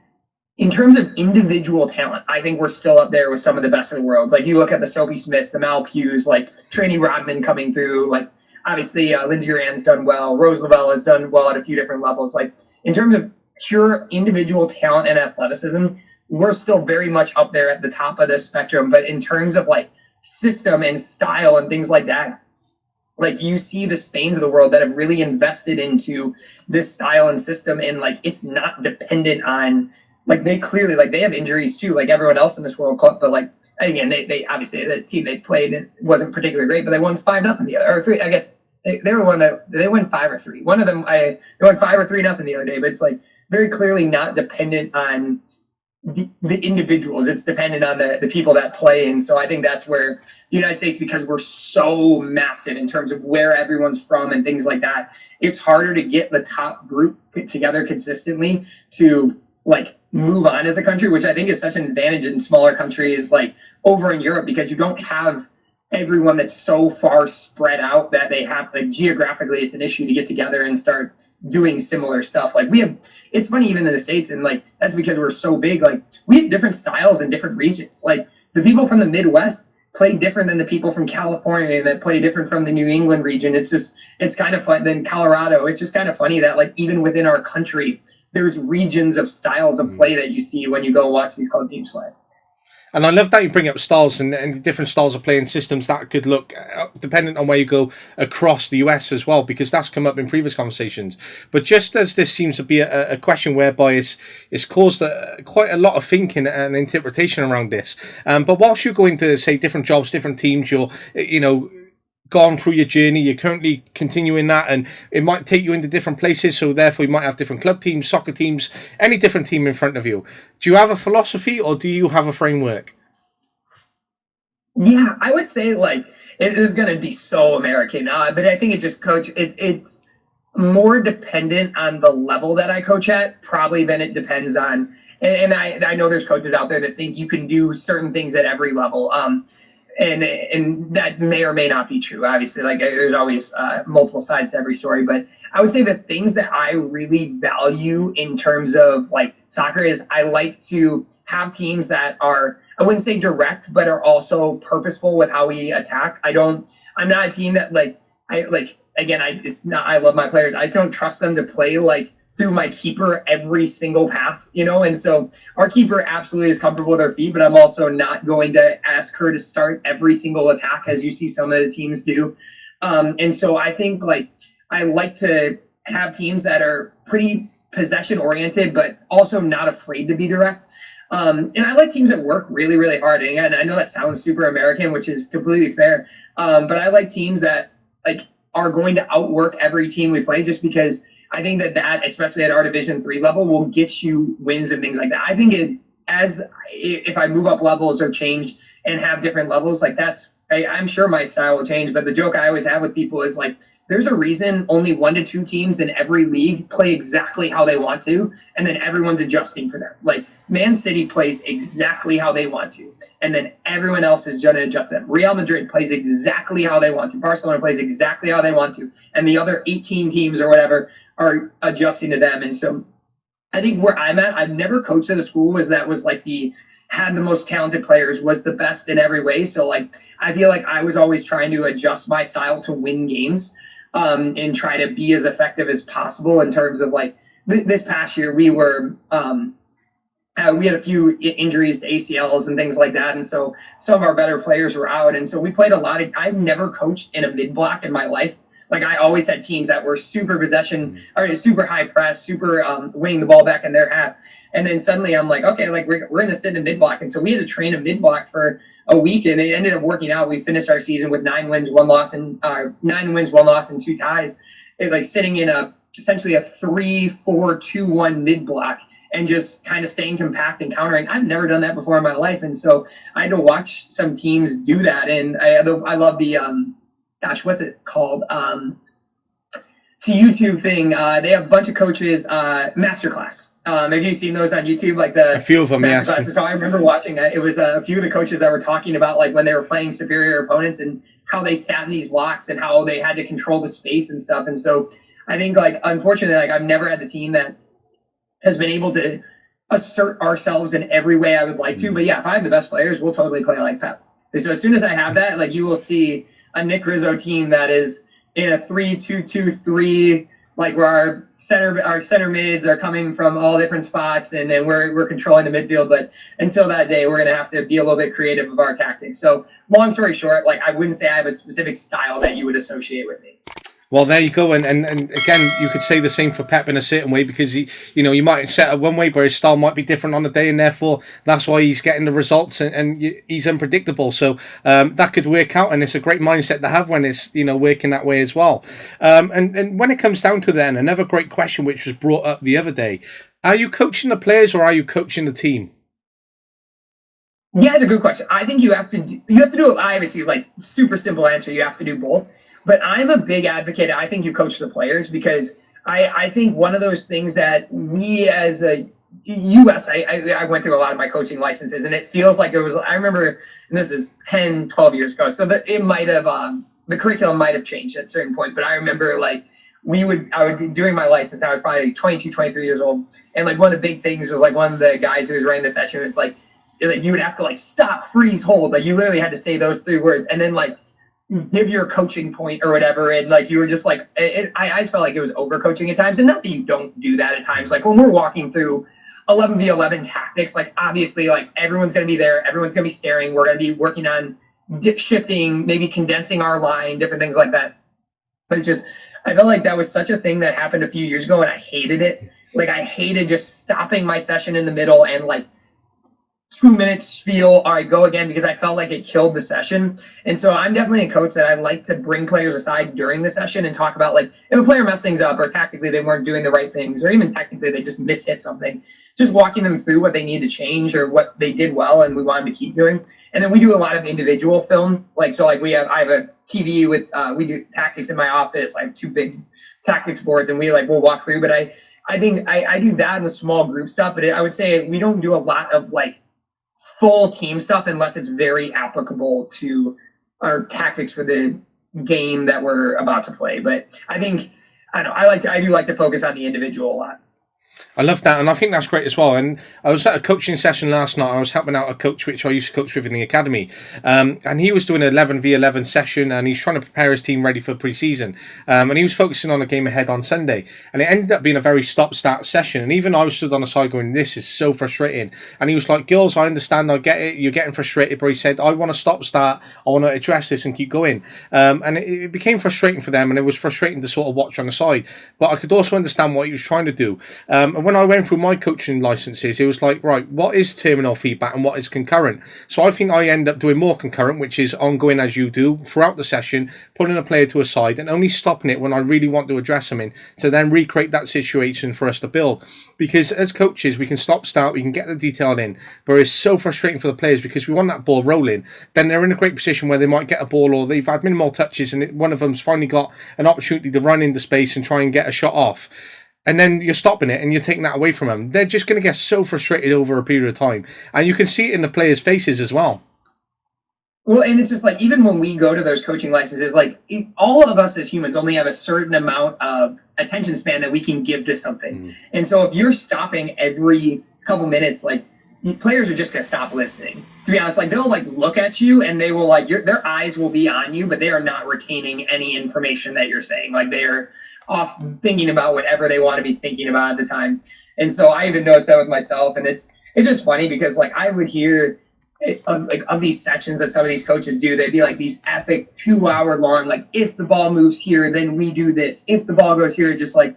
in terms of individual talent, I think we're still up there with some of the best in the world. Like you look at the Sophie Smiths, the Mal Pughs, like Trini Rodman coming through, like obviously Lindsay Rand's done well. Rose Lavelle has done well at a few different levels. Like in terms of pure individual talent and athleticism, we're still very much up there at the top of the spectrum. But in terms of like system and style and things like that, like you see the Spains of the world that have really invested into this style and system, and like it's not dependent on, like they clearly, like they have injuries too, like everyone else in this World Cup. But like again, they obviously the team they played wasn't particularly great, but they won 5-0 the other, or 3. I guess they were one that they won 5 or 3. One of them they won 5 or 3-0 the other day. But it's like very clearly not dependent on the individuals. It's dependent on the people that play. And so I think that's where the United States, because we're so massive in terms of where everyone's from and things like that, it's harder to get the top group together consistently to like move on as a country, which I think is such an advantage in smaller countries like over in Europe, because you don't have everyone that's so far spread out that they have, like geographically it's an issue to get together and start doing similar stuff. Like we have, it's funny even in the States, and like that's because we're so big, like we have different styles in different regions. Like the people from the Midwest play different than the people from California that play different from the New England region. It's just, it's kind of fun. Then Colorado, it's just kind of funny that like even within our country there's regions of styles of play that you see when you go watch these club teams play. And I love that you bring up styles and different styles of playing systems that could look dependent on where you go across the US as well, because that's come up in previous conversations. But just as this seems to be a question whereby it's caused quite a lot of thinking and interpretation around this. But whilst you go into, say, different jobs, different teams, you're, gone through your journey, you're currently continuing that, and it might take you into different places, so therefore you might have different club teams, soccer teams, any different team in front of you. Do you have a philosophy or do you have a framework? Yeah, I would say like it is going to be so American, but I think it just it's more dependent on the level that I coach at probably than it depends on, and I know there's coaches out there that think you can do certain things at every level. And that may or may not be true. Obviously, like there's always multiple sides to every story. But I would say the things that I really value in terms of like soccer is I like to have teams that are, I wouldn't say direct, but are also purposeful with how we attack. I'm not a team that I love my players. I just don't trust them to play like through my keeper every single pass, and so our keeper absolutely is comfortable with her feet, but I'm also not going to ask her to start every single attack as you see some of the teams do. And so I think like I like to have teams that are pretty possession oriented, but also not afraid to be direct. And I like teams that work really, really hard. And again, I know that sounds super American, which is completely fair. But I like teams that like are going to outwork every team we play, just because I think that especially at our Division III level, will get you wins and things like that. I think if I move up levels or change and have different levels, like I'm sure my style will change. But the joke I always have with people is like, there's a reason only 1 to 2 teams in every league play exactly how they want to, and then everyone's adjusting for them. Like Man City plays exactly how they want to, and then everyone else is going to adjust them. Real Madrid plays exactly how they want to. Barcelona plays exactly how they want to, and the other 18 teams or whatever are adjusting to them. And so I think where I'm at, I've never coached at a school that was like had the most talented players, was the best in every way. So like, I feel like I was always trying to adjust my style to win games, and try to be as effective as possible in terms of like this past year, we had a few injuries to ACLs and things like that. And so some of our better players were out. And so we played I've never coached in a mid block in my life. Like I always had teams that were super possession or super high press, super winning the ball back in their half. And then suddenly I'm like, okay, like we're going to sit in a mid block. And so we had to train a mid block for a week, and it ended up working out. We finished our season with 9 wins, 1 loss, and 9 wins, 1 loss, and 2 ties. It's like sitting in essentially a 3-4-2-1 mid block and just kind of staying compact and countering. I've never done that before in my life. And so I had to watch some teams do that. And I love the, what's it called? It's a YouTube thing. They have a bunch of coaches, Masterclass. Have you seen those on YouTube? Like A the few of them, masterclasses. yes. So I remember watching that. It was a few of the coaches that were talking about like when they were playing superior opponents and how they sat in these blocks and how they had to control the space and stuff. And so I think like unfortunately, like I've never had the team that has been able to assert ourselves in every way I would like to. But yeah, if I have the best players, we'll totally play like Pep. So as soon as I have that, like you will see a Nick Rizzo team that is in a 3-2-2-3, like where our center mids are coming from all different spots, and then we're controlling the midfield. But until that day, we're gonna have to be a little bit creative of our tactics. So long story short, like I wouldn't say I have a specific style that you would associate with me. Well, there you go, and again, you could say the same for Pep in a certain way because you might set it one way, but his style might be different on the day, and therefore that's why he's getting the results, and he's unpredictable. So that could work out, and it's a great mindset to have when it's working that way as well. And when it comes down to then another great question which was brought up the other day: are you coaching the players or are you coaching the team? Yeah, it's a good question. I think you have to do obviously like super simple answer. You have to do both. But I'm a big advocate. I think you coach the players because I think one of those things that we as a US, I went through a lot of my coaching licenses and it feels like I remember, and this is 10, 12 years ago. So that it might have, the curriculum might have changed at a certain point. But I remember like I would be doing my license. I was probably like 22, 23 years old. And like one of the big things was like one of the guys who was running the session was like you would have to like stop, freeze, hold. Like you literally had to say those 3 words and then like give your coaching point or whatever. And like you were just like, I just felt like it was over coaching at times. And not that you don't do that at times. Like when we're walking through 11v11 tactics, like obviously like everyone's going to be there. Everyone's going to be staring. We're going to be working on dip shifting, maybe condensing our line, different things like that. But it's just, I felt like that was such a thing that happened a few years ago and I hated it. Like I hated just stopping my session in the middle and like 2 minutes spiel, all right, go again, because I felt like it killed the session. And so I'm definitely a coach that I like to bring players aside during the session and talk about like if a player messed things up or tactically they weren't doing the right things or even technically they just mishit something, just walking them through what they need to change or what they did well and we want them to keep doing. And then we do a lot of individual film. Like, so like I have a TV with, we do tactics in my office, like 2 big tactics boards and we'll walk through. But I think I do that in the small group stuff, but I would say we don't do a lot of like full team stuff unless it's very applicable to our tactics for the game that we're about to play. But I think I do like to focus on the individual a lot. I love that, and I think that's great as well. And I was at a coaching session last night. I was helping out a coach which I used to coach with in the academy, and he was doing an 11v11 session, and he's trying to prepare his team ready for pre-season. And he was focusing on a game ahead on Sunday, and it ended up being a very stop-start session. And even I was stood on the side going, "This is so frustrating." And he was like, "Girls, I understand, I get it. You're getting frustrated," but he said, "I want to stop-start. I want to address this and keep going." And it became frustrating for them, and it was frustrating to sort of watch on the side. But I could also understand what he was trying to do. And when I went through my coaching licenses, it was like, right, what is terminal feedback and what is concurrent? So I think I end up doing more concurrent, which is ongoing as you do throughout the session, pulling a player to a side and only stopping it when I really want to address them in, to then recreate that situation for us to build. Because as coaches, we can stop, start, we can get the detail in, but it's so frustrating for the players because we want that ball rolling. Then they're in a great position where they might get a ball or they've had minimal touches and one of them's finally got an opportunity to run into space and try and get a shot off. And then you're stopping it and you're taking that away from them. They're just going to get so frustrated over a period of time. And you can see it in the players' faces as well. Well, and it's just like, even when we go to those coaching licenses, like all of us as humans only have a certain amount of attention span that we can give to something. And so if you're stopping every couple minutes, like players are just going to stop listening. To be honest, like they'll like look at you and they will like, their eyes will be on you, but they are not retaining any information that you're saying. Like they're off thinking about whatever they want to be thinking about at the time. And so I even noticed that with myself. And it's just funny because like I would hear of these sessions that some of these coaches do, they'd be like these epic 2-hour long, like if the ball moves here, then we do this. If the ball goes here, just like,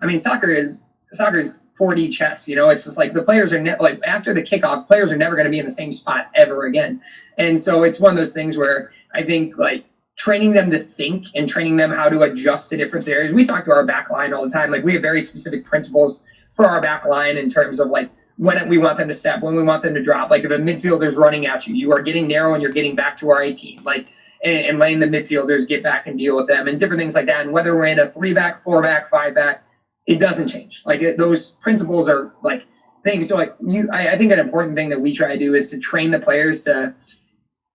I mean, soccer is 4D chess, it's just like the players are like after the kickoff, players are never going to be in the same spot ever again. And so it's one of those things where I think like training them to think and training them how to adjust to different areas. We talk to our back line all the time. Like we have very specific principles for our back line in terms of like when we want them to step, when we want them to drop. Like if a midfielder's running at you, you are getting narrow and you're getting back to our 18. Like and letting the midfielders get back and deal with them and different things like that. And whether we're in a 3-back, 4-back, 5-back, it doesn't change. Like those principles are like things. So like I think an important thing that we try to do is to train the players to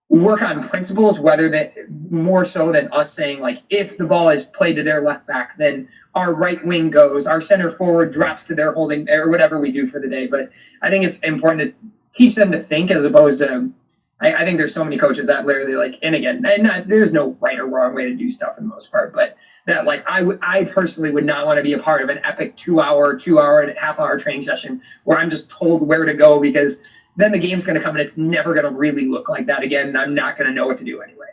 work on principles, whether that more so than us saying like, if the ball is played to their left back, then our right wing goes, our center forward drops to their holding, or whatever we do for the day. But I think it's important to teach them to think as opposed to, I think there's so many coaches that literally like, and again, there's no right or wrong way to do stuff for the most part, but that like, I personally would not want to be a part of an epic 2 hour and a half hour training session where I'm just told where to go, because then the game's going to come and it's never going to really look like that again. And I'm not going to know what to do anyway.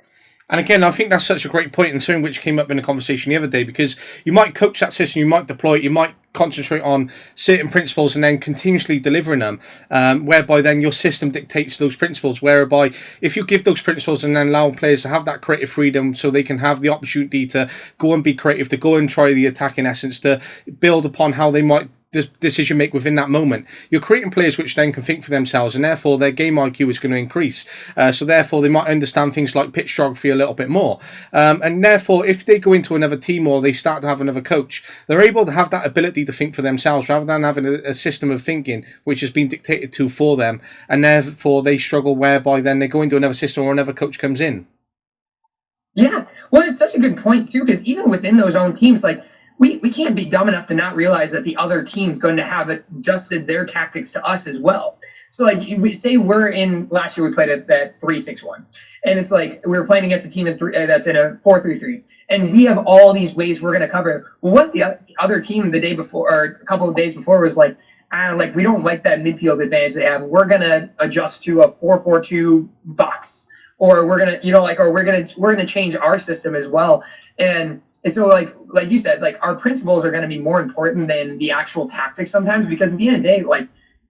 And again, I think that's such a great point, and something which came up in a conversation the other day, because you might coach that system, you might deploy it, you might concentrate on certain principles and then continuously delivering them, whereby then your system dictates those principles, whereby if you give those principles and then allow players to have that creative freedom so they can have the opportunity to go and be creative, to go and try the attack in essence, to build upon how they might decision make within that moment, you're creating players which then can think for themselves, and therefore their game IQ is going to increase, so therefore they might understand things like pitch geography a little bit more, and therefore if they go into another team or they start to have another coach, they're able to have that ability to think for themselves rather than having a system of thinking which has been dictated to for them, and therefore they struggle, whereby then they go into another system or another coach comes in. Yeah, well, it's such a good point too, because even within those own teams, like we can't be dumb enough to not realize that the other team's going to have adjusted their tactics to us as well. So like we say we're in, last year we played at that 3-6-1, and it's like we were playing against a team that's in a 4-3-3, and we have all these ways we're going to cover. Well, what the other team the day before or a couple of days before was like, like we don't like that midfield advantage they have. We're going to adjust to a 4-4-2 box, or we're going to, or we're going to change our system as well. And so like you said, like our principles are going to be more important than the actual tactics sometimes, because at the end of the day, like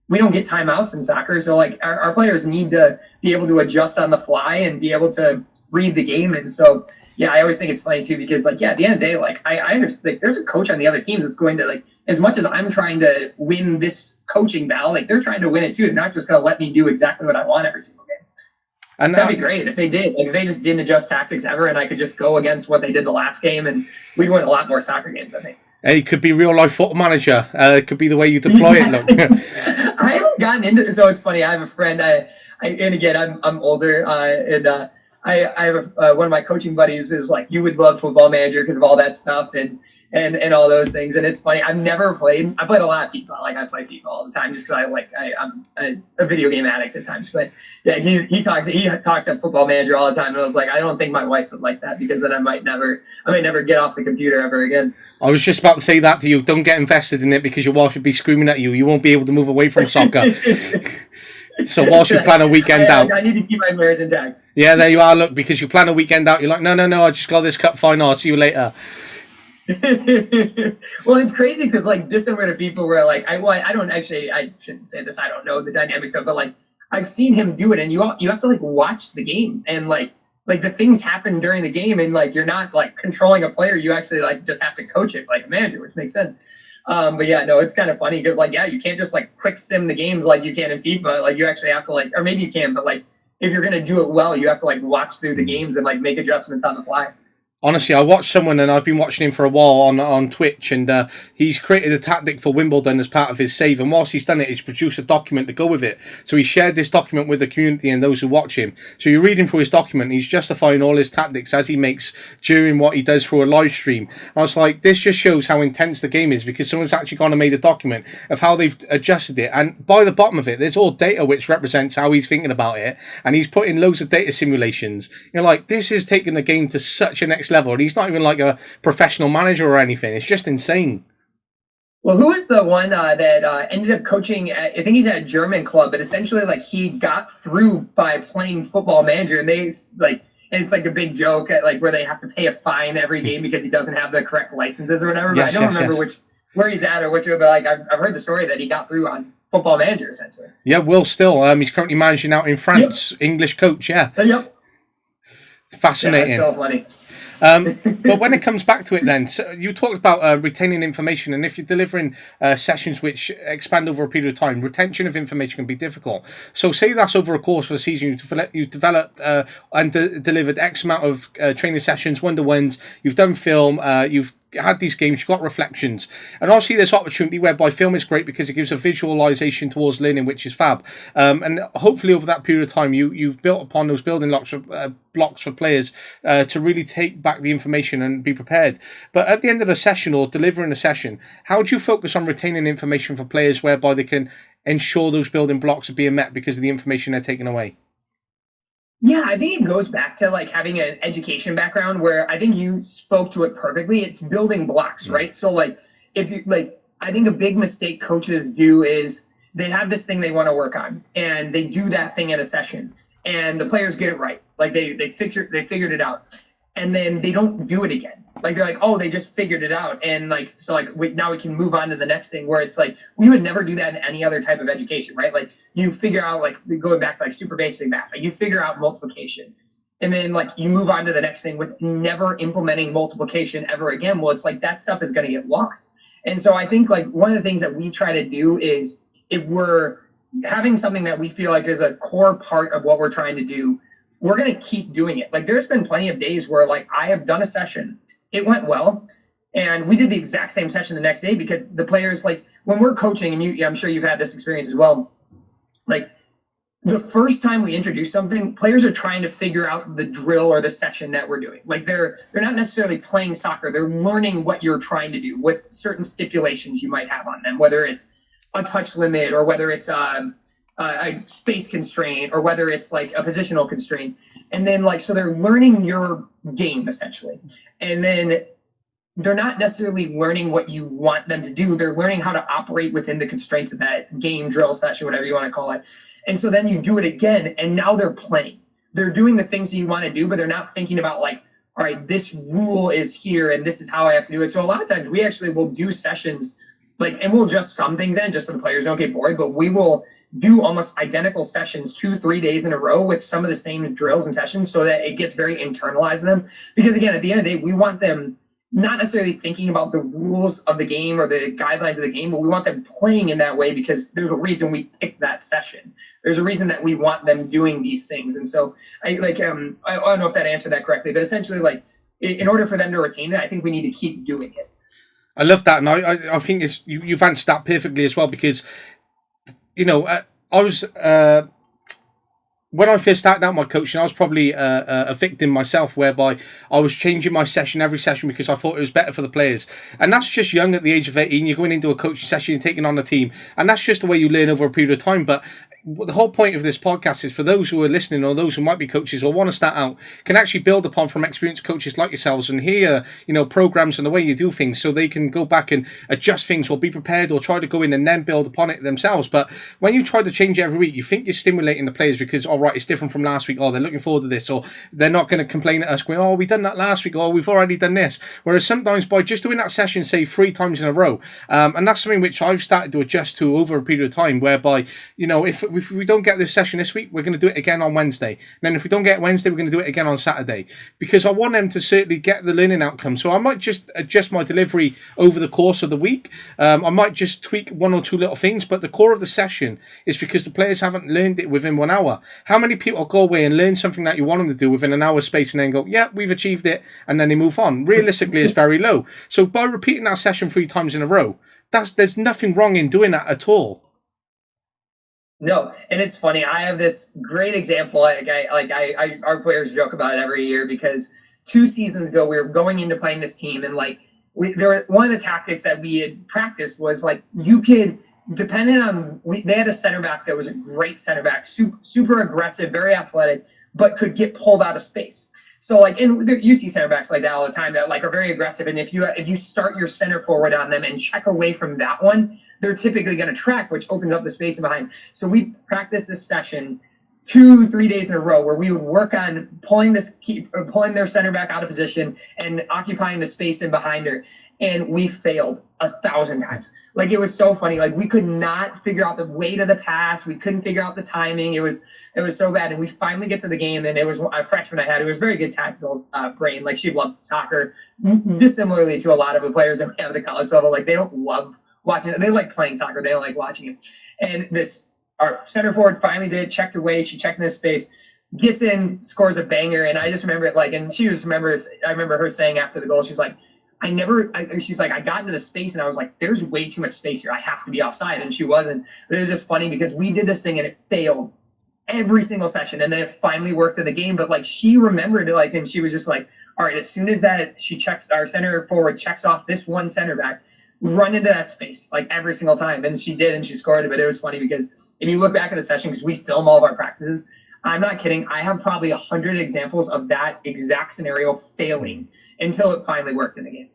we don't get timeouts in soccer. So like our players need to be able to adjust on the fly and be able to read the game. And so, yeah, I always think it's funny too, because like, yeah, at the end of the day, like I understand, like there's a coach on the other team that's going to, like, as much as I'm trying to win this coaching battle, like they're trying to win it too. They're not just going to let me do exactly what I want every single game. And that'd be great if they did. Like if they just didn't adjust tactics ever, and I could just go against what they did the last game, and we'd win a lot more soccer games, I think. It could be real life football manager. It could be the way you deploy it. Look. I haven't gotten into it, so it's funny. I have a friend. And again, I'm older, and I have one of my coaching buddies is like, you would love Football Manager because of all that stuff and all those things. And it's funny. I've never played. I played a lot of FIFA. Like I play FIFA all the time just because I'm a video game addict at times. But yeah, he talks at Football Manager all the time. And I was like, I don't think my wife would like that, because then I might never get off the computer ever again. I was just about to say that to you. Don't get invested in it, because your wife would be screaming at you. You won't be able to move away from soccer. So whilst you plan a weekend out, I need to keep my marriage intact. Yeah, there you are. Look, because you plan a weekend out, you're like, no, I just got this cup final. I'll see you later. Well, it's crazy because like dissimilar to FIFA, where like I shouldn't say this. I don't know the dynamics of it, but like I've seen him do it, and you have to like watch the game, and like the things happen during the game, and like you're not like controlling a player. You actually like just have to coach it like a manager, which makes sense. But yeah, no, it's kind of funny because like, yeah, you can't just like quick sim the games like you can in FIFA. Like you actually have to like, or maybe you can, but like if you're going to do it well, you have to like watch through the games and like make adjustments on the fly. Honestly, I watched someone, and I've been watching him for a while on Twitch, and he's created a tactic for Wimbledon as part of his save, and whilst he's done it, he's produced a document to go with it. So he shared this document with the community and those who watch him. So you're reading through his document, he's justifying all his tactics as he makes during what he does through a live stream. I was like, this just shows how intense the game is, because someone's actually gone and made a document of how they've adjusted it, and by the bottom of it, there's all data which represents how he's thinking about it, and he's put in loads of data simulations. You're like, this is taking the game to such a next level, and he's not even like a professional manager or anything. It's just insane. Well, who is the one that ended up coaching I think he's at a German club, but essentially like he got through by playing Football Manager, and they like, and it's like a big joke like where they have to pay a fine every game because he doesn't have the correct licenses or whatever. Yes, but I don't remember where he's at or which, but like I've heard the story that he got through on Football Manager essentially. Yeah, Will Still. He's currently managing out in France. Yep. English coach. Yeah. Yep. Fascinating. Yeah, that's so funny. But when it comes back to it then, so you talked about retaining information, and if you're delivering sessions which expand over a period of time, retention of information can be difficult. So say that's over a course of a season, you've developed and delivered X amount of training sessions, one-to-ones, you've done film, you've had these games, you've got reflections. And obviously this opportunity whereby film is great because it gives a visualization towards learning, which is fab. And hopefully over that period of time, you've built upon those building blocks for players to really take back the information and be prepared. But at the end of the session or delivering a session, how do you focus on retaining information for players whereby they can ensure those building blocks are being met because of the information they're taking away? Yeah, I think it goes back to like having an education background where I think you spoke to it perfectly. It's building blocks, right? So like if you like, I think a big mistake coaches do is they have this thing they want to work on and they do that thing in a session and the players get it right. Like they figured it out. And then they don't do it again. Like they're like, oh, they just figured it out. And like, so like now we can move on to the next thing where it's like, we would never do that in any other type of education, right? Like you figure out like going back to like super basic math, like you figure out multiplication and then like you move on to the next thing with never implementing multiplication ever again. Well, it's like that stuff is going to get lost. And so I think like one of the things that we try to do is if we're having something that we feel like is a core part of what we're trying to do, we're going to keep doing it. Like there's been plenty of days where like I have done a session, it went well, and we did the exact same session the next day because the players, like when we're coaching, and I'm sure you've had this experience as well, like the first time we introduce something, players are trying to figure out the drill or the session that we're doing. Like they're not necessarily playing soccer. They're learning what you're trying to do with certain stipulations you might have on them, whether it's a touch limit or whether it's a space constraint or whether it's like a positional constraint. And then like, so they're learning your game essentially. And then they're not necessarily learning what you want them to do. They're learning how to operate within the constraints of that game, drill, session, whatever you want to call it. And so then you do it again and now they're playing. They're doing the things that you want to do, but they're not thinking about like, all right, this rule is here and this is how I have to do it. So a lot of times we actually will do sessions like, and we'll adjust some things in just so the players don't get bored, but we will do almost identical sessions 2-3 days in a row with some of the same drills and sessions so that it gets very internalized to them. Because again, at the end of the day, we want them not necessarily thinking about the rules of the game or the guidelines of the game, but we want them playing in that way because there's a reason we picked that session. There's a reason that we want them doing these things. And so I don't know if that answered that correctly, but essentially like in order for them to retain it, I think we need to keep doing it. I love that, and I think you've answered that perfectly as well because, you know, I was when I first started out my coaching, I was probably a victim myself, whereby I was changing my session every session because I thought it was better for the players, and that's just young at the age of 18. You're going into a coaching session, you're taking on a team, and that's just the way you learn over a period of time. But the whole point of this podcast is for those who are listening or those who might be coaches or want to start out can actually build upon from experienced coaches like yourselves and hear, you know, programs and the way you do things so they can go back and adjust things or be prepared or try to go in and then build upon it themselves. But when you try to change it every week, you think you're stimulating the players because, all right, it's different from last week, or they're looking forward to this, or they're not going to complain at us going, oh, we done that last week, or we've already done this. Whereas sometimes by just doing that session, say 3 times in a row, and that's something which I've started to adjust to over a period of time, whereby, you know, if we don't get this session this week, we're going to do it again on Wednesday. And then if we don't get Wednesday, we're going to do it again on Saturday, because I want them to certainly get the learning outcome. So I might just adjust my delivery over the course of the week. I might just tweak 1 or 2 little things, but the core of the session is because the players haven't learned it within 1 hour. How many people go away and learn something that you want them to do within an hour space and then go, yeah, we've achieved it, and then they move on? Realistically, it's very low. So by repeating that session 3 times in a row, there's nothing wrong in doing that at all. No, and it's funny. I have this great example. Our players joke about it every year because 2 seasons ago we were going into playing this team, and like one of the tactics that we had practiced was like you could, depending on they had a center back that was a great center back, super aggressive, very athletic, but could get pulled out of space. So like, and you see center backs like that all the time that like are very aggressive. And if you start your center forward on them and check away from that one, they're typically going to track, which opens up the space in behind. So we practiced this session 2-3 days in a row where we would work on pulling their center back out of position and occupying the space in behind her. And we failed 1,000 times. Like, it was so funny. Like, we could not figure out the weight of the pass. We couldn't figure out the timing. It was so bad. And we finally get to the game, and it was a freshman I had. It was very good tactical brain. Like, she loved soccer, dissimilarly to a lot of the players that we have at the college level. Like, they don't love watching it. They like playing soccer. They don't like watching it. And our center forward finally checked away. She checked in this space, gets in, scores a banger. And I just remember it, like, and I remember her saying after the goal, she's like, she's like, I got into the space and I was like, there's way too much space here. I have to be offside. And she wasn't. But it was just funny because we did this thing and it failed every single session. And then it finally worked in the game. But like she remembered it, like, and she was just like, all right, as soon as that she checks our center forward, checks off this one center back, run into that space like every single time. And she did, and she scored. But it was funny because if you look back at the session, because we film all of our practices, I'm not kidding. I have probably 100 examples of that exact scenario failing until it finally worked in the game.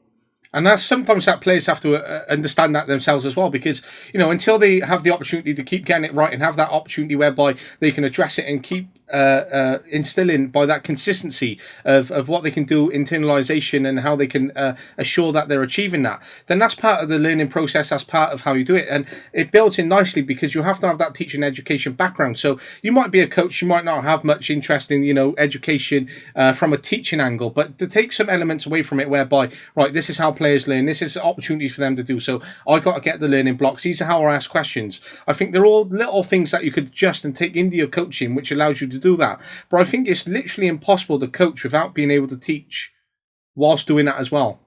And that's sometimes that players have to understand that themselves as well, because, you know, until they have the opportunity to keep getting it right and have that opportunity whereby they can address it and keep instilling by that consistency of what they can do, internalisation, and how they can assure that they're achieving that, then that's part of the learning process, that's part of how you do it. And it builds in nicely because you have to have that teaching education background. So you might be a coach, you might not have much interest in, you know, education from a teaching angle, but to take some elements away from it whereby, right, this is how players learn, this is opportunities for them to do, so I got to get the learning blocks, these are how I ask questions. I think they're all little things that you could adjust and take into your coaching, which allows you to do that. But I think it's literally impossible to coach without being able to teach whilst doing that as well.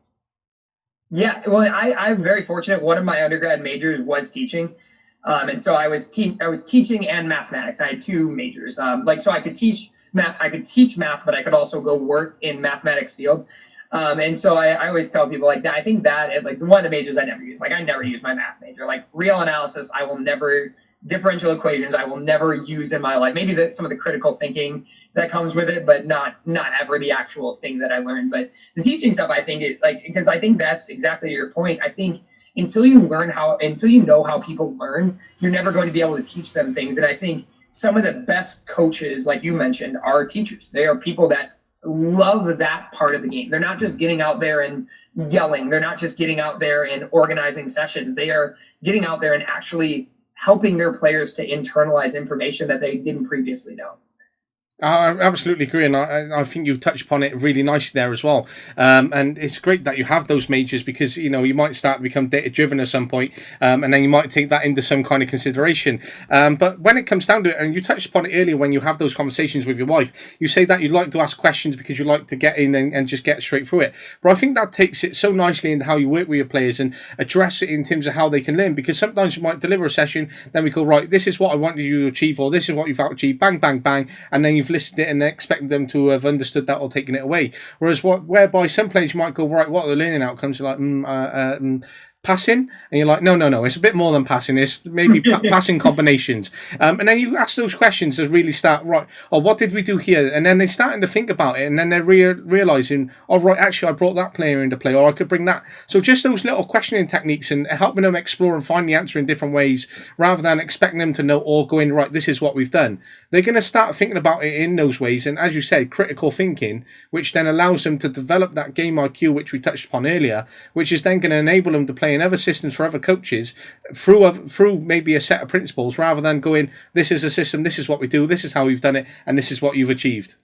Yeah, well, I'm very fortunate. One of my undergrad majors was teaching. And so I was teaching and mathematics. I had two majors. So I could teach math, but I could also go work in mathematics field. And so I always tell people like that. I think that like one of the majors I never use. Like I never use my math major. Like real analysis, I will never. Differential equations, I will never use in my life. Maybe some of the critical thinking that comes with it, but not ever the actual thing that I learned. But the teaching stuff, I think, is like, because I think that's exactly your point. I think until you know how people learn, you're never going to be able to teach them things. And I think some of the best coaches, like you mentioned, are teachers. They are people that love that part of the game. They're not just getting out there and yelling. They're not just getting out there and organizing sessions. They are getting out there and actually helping their players to internalize information that they didn't previously know. I absolutely agree, and I think you've touched upon it really nicely there as well. And it's great that you have those majors because, you know, you might start to become data-driven at some point, and then you might take that into some kind of consideration. But when it comes down to it, and you touched upon it earlier when you have those conversations with your wife, you say that you'd like to ask questions because you like to get in and just get straight through it. But I think that takes it so nicely into how you work with your players and address it in terms of how they can learn, because sometimes you might deliver a session, then we go, right, this is what I wanted you to achieve, or this is what you've achieved, bang, bang, bang, and then you've listened it and expect them to have understood that or taken it away. Whereas whereby some players you might go, right, what are the learning outcomes? You're like, passing, and you're like, no, it's a bit more than passing. It's maybe passing combinations, and then you ask those questions to really start, right, or what did we do here? And then they're starting to think about it, and then they're realizing, oh right, actually I brought that player into play, or I could bring that. So just those little questioning techniques and helping them explore and find the answer in different ways, rather than expecting them to know or going, right, this is what we've done. They're going to start thinking about it in those ways, and as you said, critical thinking, which then allows them to develop that game IQ, which we touched upon earlier, which is then going to enable them to play in other systems for other coaches through maybe a set of principles, rather than going, this is a system, this is what we do, this is how we've done it, and this is what you've achieved.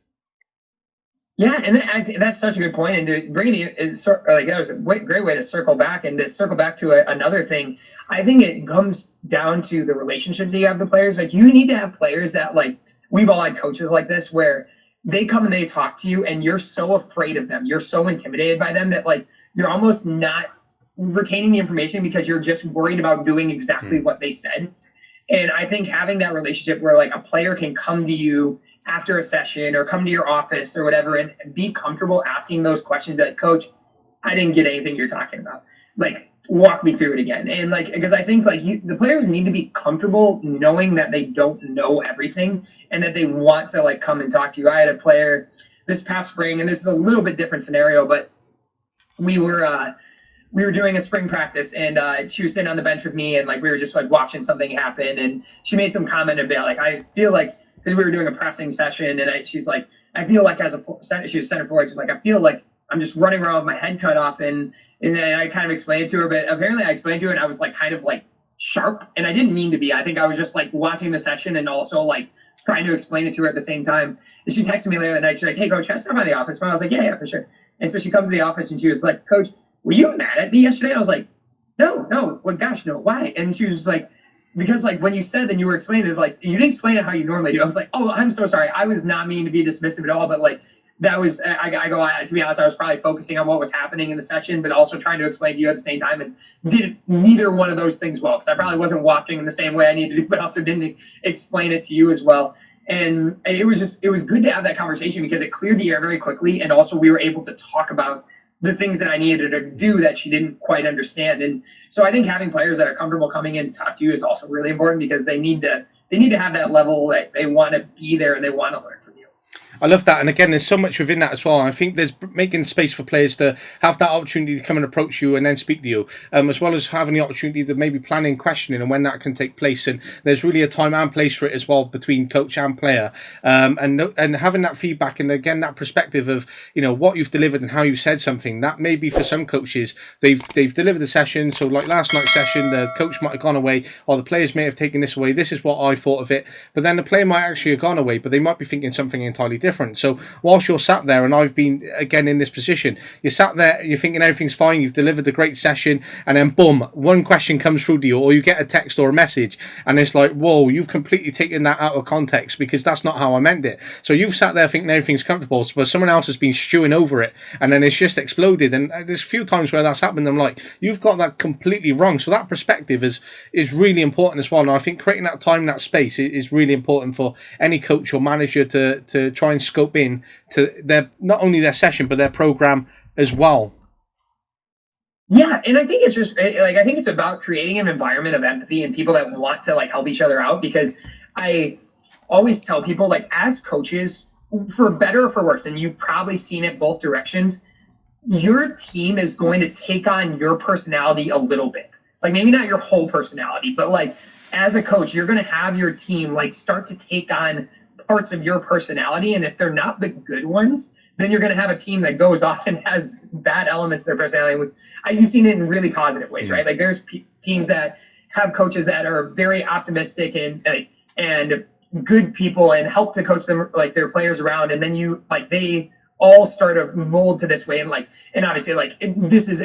Yeah, and I think that's such a good point. And to bring it in, like that was a great way to circle back, and to circle back to another thing. I think it comes down to the relationships that you have with players. Like you need to have players that, like, we've all had coaches like this where they come and they talk to you and you're so afraid of them, you're so intimidated by them that like you're almost not retaining the information because you're just worried about doing exactly what they said. And I think having that relationship where like a player can come to you after a session or come to your office or whatever and be comfortable asking those questions, like, coach, I didn't get anything you're talking about. Like, walk me through it again. And like, because I think like the players need to be comfortable knowing that they don't know everything and that they want to like come and talk to you. I had a player this past spring, and this is a little bit different scenario, but we were doing a spring practice, and she was sitting on the bench with me, and like we were just like watching something happen, and she made some comment about like, I feel like, because we were doing a pressing session, and she's like, I feel like as a she was center forward, she's like, I feel like I'm just running around with my head cut off, and then I kind of explained it to her, but apparently I explained to her and I was like kind of like sharp, and I didn't mean to be. I think I was just like watching the session and also like trying to explain it to her at the same time. And she texted me later that night. She's like, hey, coach, can I stop by the office? And I was like, yeah, for sure. And so she comes to the office and she was like, coach, were you mad at me yesterday? I was like, no, well, gosh, no, why? And she was like, because like when you said, then you were explaining it, like you didn't explain it how you normally do. I was like, oh, I'm so sorry. I was not meaning to be dismissive at all, but like that was, to be honest, I was probably focusing on what was happening in the session, but also trying to explain to you at the same time, and did neither one of those things well, because I probably wasn't watching in the same way I needed to, but also didn't explain it to you as well. And it was good to have that conversation because it cleared the air very quickly. And also we were able to talk about the things that I needed to do that she didn't quite understand. And so I think having players that are comfortable coming in to talk to you is also really important, because they need to have that level that they want to be there and they want to learn from you. I love that. And again, there's so much within that as well. I think there's making space for players to have that opportunity to come and approach you and then speak to you, as well as having the opportunity to maybe planning, questioning, and when that can take place. And there's really a time and place for it as well between coach and player, and having that feedback, and again that perspective of what you've delivered and how you said something. That maybe for some coaches they've delivered the session. So like last night's session, the coach might have gone away, or the players may have taken this away. This is what I thought of it, but then the player might actually have gone away, but they might be thinking something entirely different. So whilst you're sat there, and I've been again in this position, you're sat there, you're thinking everything's fine, you've delivered a great session, and then boom, one question comes through to you, or you get a text or a message, and it's like, whoa, you've completely taken that out of context, because that's not how I meant it. So you've sat there thinking everything's comfortable, but someone else has been stewing over it, and then it's just exploded. And there's a few times where that's happened. I'm like, you've got that completely wrong. So that perspective is really important as well. And I think creating that time, that space is really important for any coach or manager to try and scope in to their, not only their session, but their program as well. Yeah, and I think it's just I think it's about creating an environment of empathy and people that want to help each other out, because I always tell people, as coaches, for better or for worse, and you've probably seen it both directions, your team is going to take on your personality a little bit. Maybe not your whole personality, but as a coach, you're going to have your team start to take on parts of your personality, and if they're not the good ones, then you're going to have a team that goes off and has bad elements of their personality. You've seen it in really positive ways, right? There's teams that have coaches that are very optimistic and good people and help to coach them, their players around, and then they all start to mold to this way, and obviously this is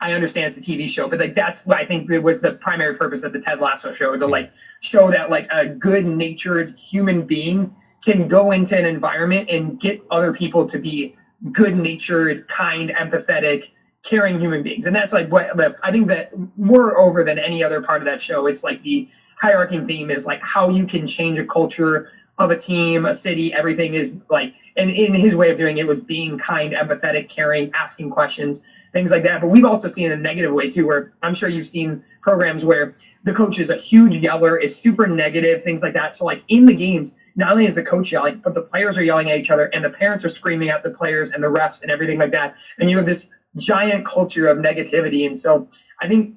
I understand it's a TV show, but that's what I think it was the primary purpose of the Ted Lasso show, to show that a good-natured human being can go into an environment and get other people to be good-natured, kind, empathetic, caring human beings. And that's what I think that moreover than any other part of that show, it's the hierarchy theme is how you can change a culture of a team, a city, everything is and in his way of doing it was being kind, empathetic, caring, asking questions, things like that. But we've also seen a negative way too, where I'm sure you've seen programs where the coach is a huge yeller, is super negative, things like that. So in the games, not only is the coach yelling, but the players are yelling at each other, and the parents are screaming at the players and the refs and everything like that. And you have this giant culture of negativity. And so I think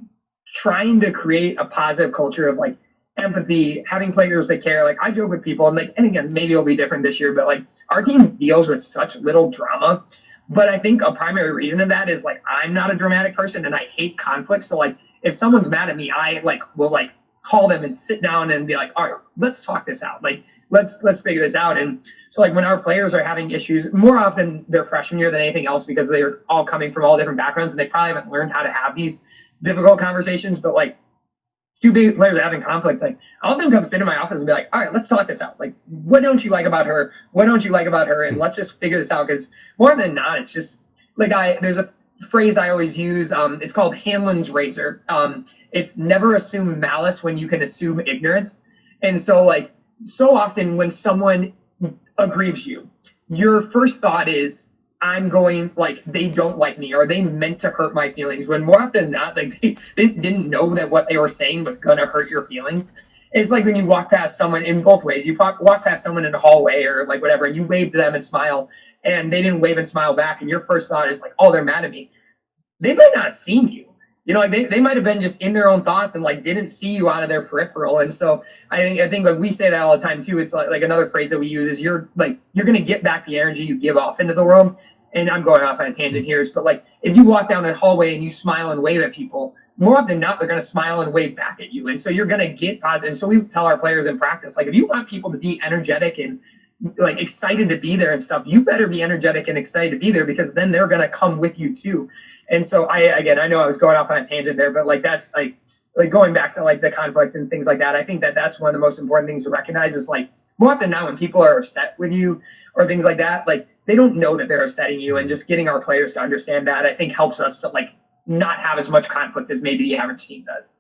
trying to create a positive culture of empathy, having players that care. I joke with people, and again, maybe it'll be different this year, but our team deals with such little drama. But I think a primary reason of that is I'm not a dramatic person and I hate conflict. So if someone's mad at me, I will call them and sit down and be all right, let's talk this out. Let's figure this out. And so when our players are having issues, more often their freshman year than anything else, because they're all coming from all different backgrounds and they probably haven't learned how to have these difficult conversations. But two big players are having conflict, I'll have them come sit in my office and be all right, let's talk this out. What don't you like about her? What don't you like about her? And let's just figure this out. Because more than not, it's just there's a phrase I always use. It's called Hanlon's razor. It's never assume malice when you can assume ignorance. And so so often when someone aggrieves you, your first thought is, I'm going, they don't like me, or they meant to hurt my feelings, when more often than not, they just didn't know that what they were saying was going to hurt your feelings. It's when you walk past someone in both ways. You walk past someone in a hallway or whatever, and you wave to them and smile, and they didn't wave and smile back, and your first thought is oh, they're mad at me. They might not have seen you. They might have been just in their own thoughts and didn't see you out of their peripheral. And so I think we say that all the time too. It's another phrase that we use is you're going to get back the energy you give off into the world. And I'm going off on a tangent here, but if you walk down the hallway and you smile and wave at people, more often than not, they're going to smile and wave back at you. And so you're going to get positive. And so we tell our players in practice, if you want people to be energetic and excited to be there and stuff, you better be energetic and excited to be there, because then they're going to come with you too. And so I know I was going off on a tangent there, but that's going back to the conflict and things like that. I think that that's one of the most important things to recognize is more often now when people are upset with you or things like that, they don't know that they're upsetting you, and just getting our players to understand that, I think, helps us to like not have as much conflict as maybe the average team does.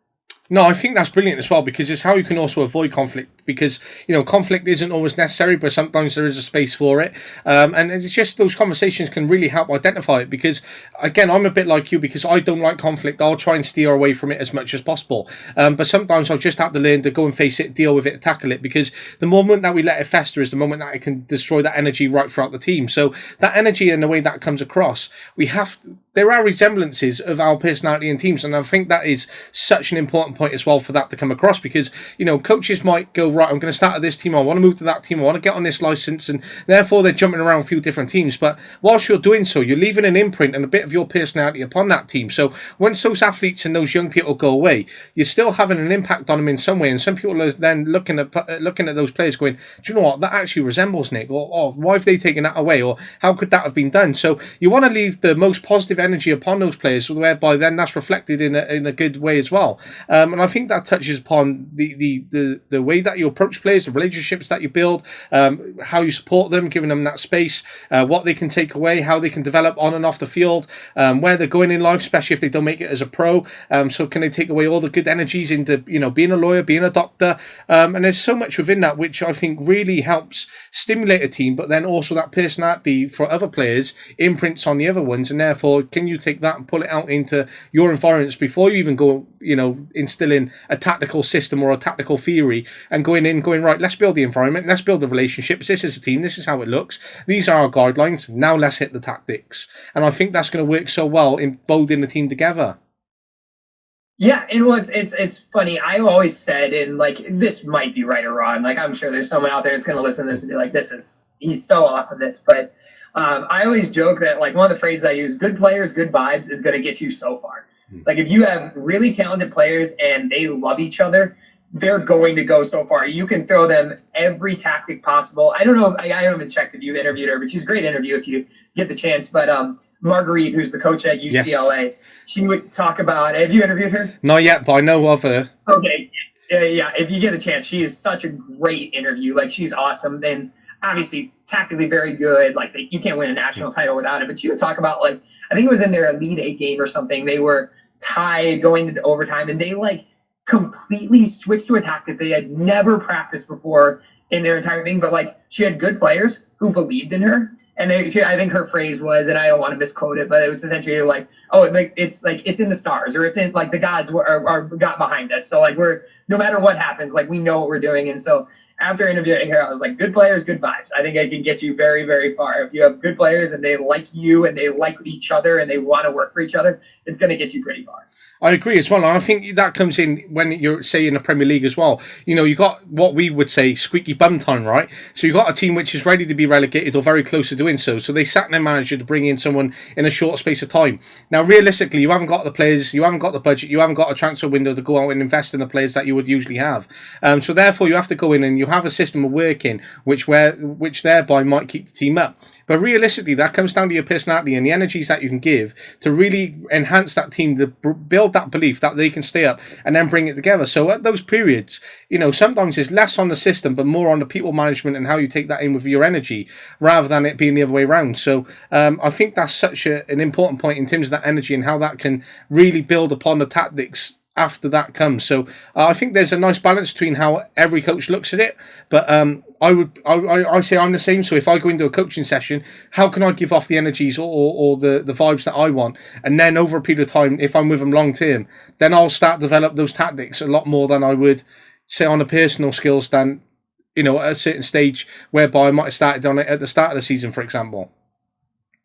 No, I think that's brilliant as well, because it's how you can also avoid conflict, because, you know, conflict isn't always necessary, but sometimes there is a space for it. And it's just those conversations can really help identify it, because, again, I'm a bit like you, because I don't like conflict. I'll try and steer away from it as much as possible. But sometimes I'll just have to learn to go and face it, deal with it, tackle it, because the moment that we let it fester is the moment that it can destroy that energy right throughout the team. So that energy and the way that comes across, there are resemblances of our personality in teams, and I think that is such an important point as well for that to come across, because, you know, coaches might go, right, I'm going to start at this team, I want to move to that team, I want to get on this license, and therefore they're jumping around a few different teams. But whilst you're doing so, you're leaving an imprint and a bit of your personality upon that team. So once those athletes and those young people go away, you're still having an impact on them in some way, and some people are then looking at those players going, do you know what, that actually resembles Nick, or why have they taken that away, or how could that have been done? So you want to leave the most positive energy upon those players, whereby then that's reflected in a good way as well. And I think that touches upon the way that you approach players, the relationships that you build, how you support them, giving them that space, what they can take away, how they can develop on and off the field, where they're going in life, especially if they don't make it as a pro. So can they take away all the good energies into, you know, being a lawyer, being a doctor, and there's so much within that which I think really helps stimulate a team, but then also that personality for other players imprints on the other ones, and therefore can you take that and pull it out into your environments before you even go, you know, instilling a tactical system or a tactical theory, and going, right, let's build the environment, let's build the relationships, this is a team, this is how it looks, these are our guidelines, now let's hit the tactics. And I think that's going to work so well in building the team together. Yeah, and well, it's funny. I always said, and like, this might be right or wrong. Like, I'm sure there's someone out there that's going to listen to this and be like, he's so off of this. But I always joke that, like, one of the phrases I use, good players, good vibes, is going to get you so far. Like, if you have really talented players and they love each other, they're going to go so far. You can throw them every tactic possible. I don't know. I haven't checked if you've interviewed her, but she's a great interview if you get the chance. But Marguerite, who's the coach at UCLA, yes. She would talk about, have you interviewed her? Not yet, but I know of her. Okay. Yeah. If you get the chance, she is such a great interview. Like, she's awesome. And obviously tactically very good. Like, you can't win a national title without it. But she would talk about, like, I think it was in their Elite Eight game or something. They were tied going into overtime, and they, like, completely switched to a tactic they had never practiced before in their entire thing. But, like, she had good players who believed in her. And I think her phrase was, and I don't want to misquote it, but it was essentially like, oh, like it's in the stars, or it's in, like, the gods are got behind us. So, like, we're, no matter what happens, like, we know what we're doing. And so after interviewing her, I was like, good players, good vibes. I think I can get you very, very far. If you have good players and they like you and they like each other and they want to work for each other, it's going to get you pretty far. I agree as well, and I think that comes in when you're, say, in the Premier League as well. You know, you got what we would say squeaky bum time, right? So you got a team which is ready to be relegated or very close to doing so. So they sack their manager to bring in someone in a short space of time. Now, realistically, you haven't got the players, you haven't got the budget, you haven't got a transfer window to go out and invest in the players that you would usually have. So therefore, you have to go in and you have a system of working which thereby might keep the team up. But realistically, that comes down to your personality and the energies that you can give to really enhance that team, to build that belief that they can stay up and then bring it together. So at those periods, you know, sometimes it's less on the system, but more on the people management and how you take that in with your energy, rather than it being the other way around. So I think that's such an important point in terms of that energy and how that can really build upon the tactics after that comes. So I think there's a nice balance between how every coach looks at it. But I say I'm the same. So if I go into a coaching session, how can I give off the energies or the vibes that I want? And then over a period of time, if I'm with them long term, then I'll start to develop those tactics a lot more than I would say on a personal skills than, you know, at a certain stage whereby I might have started on it at the start of the season, for example.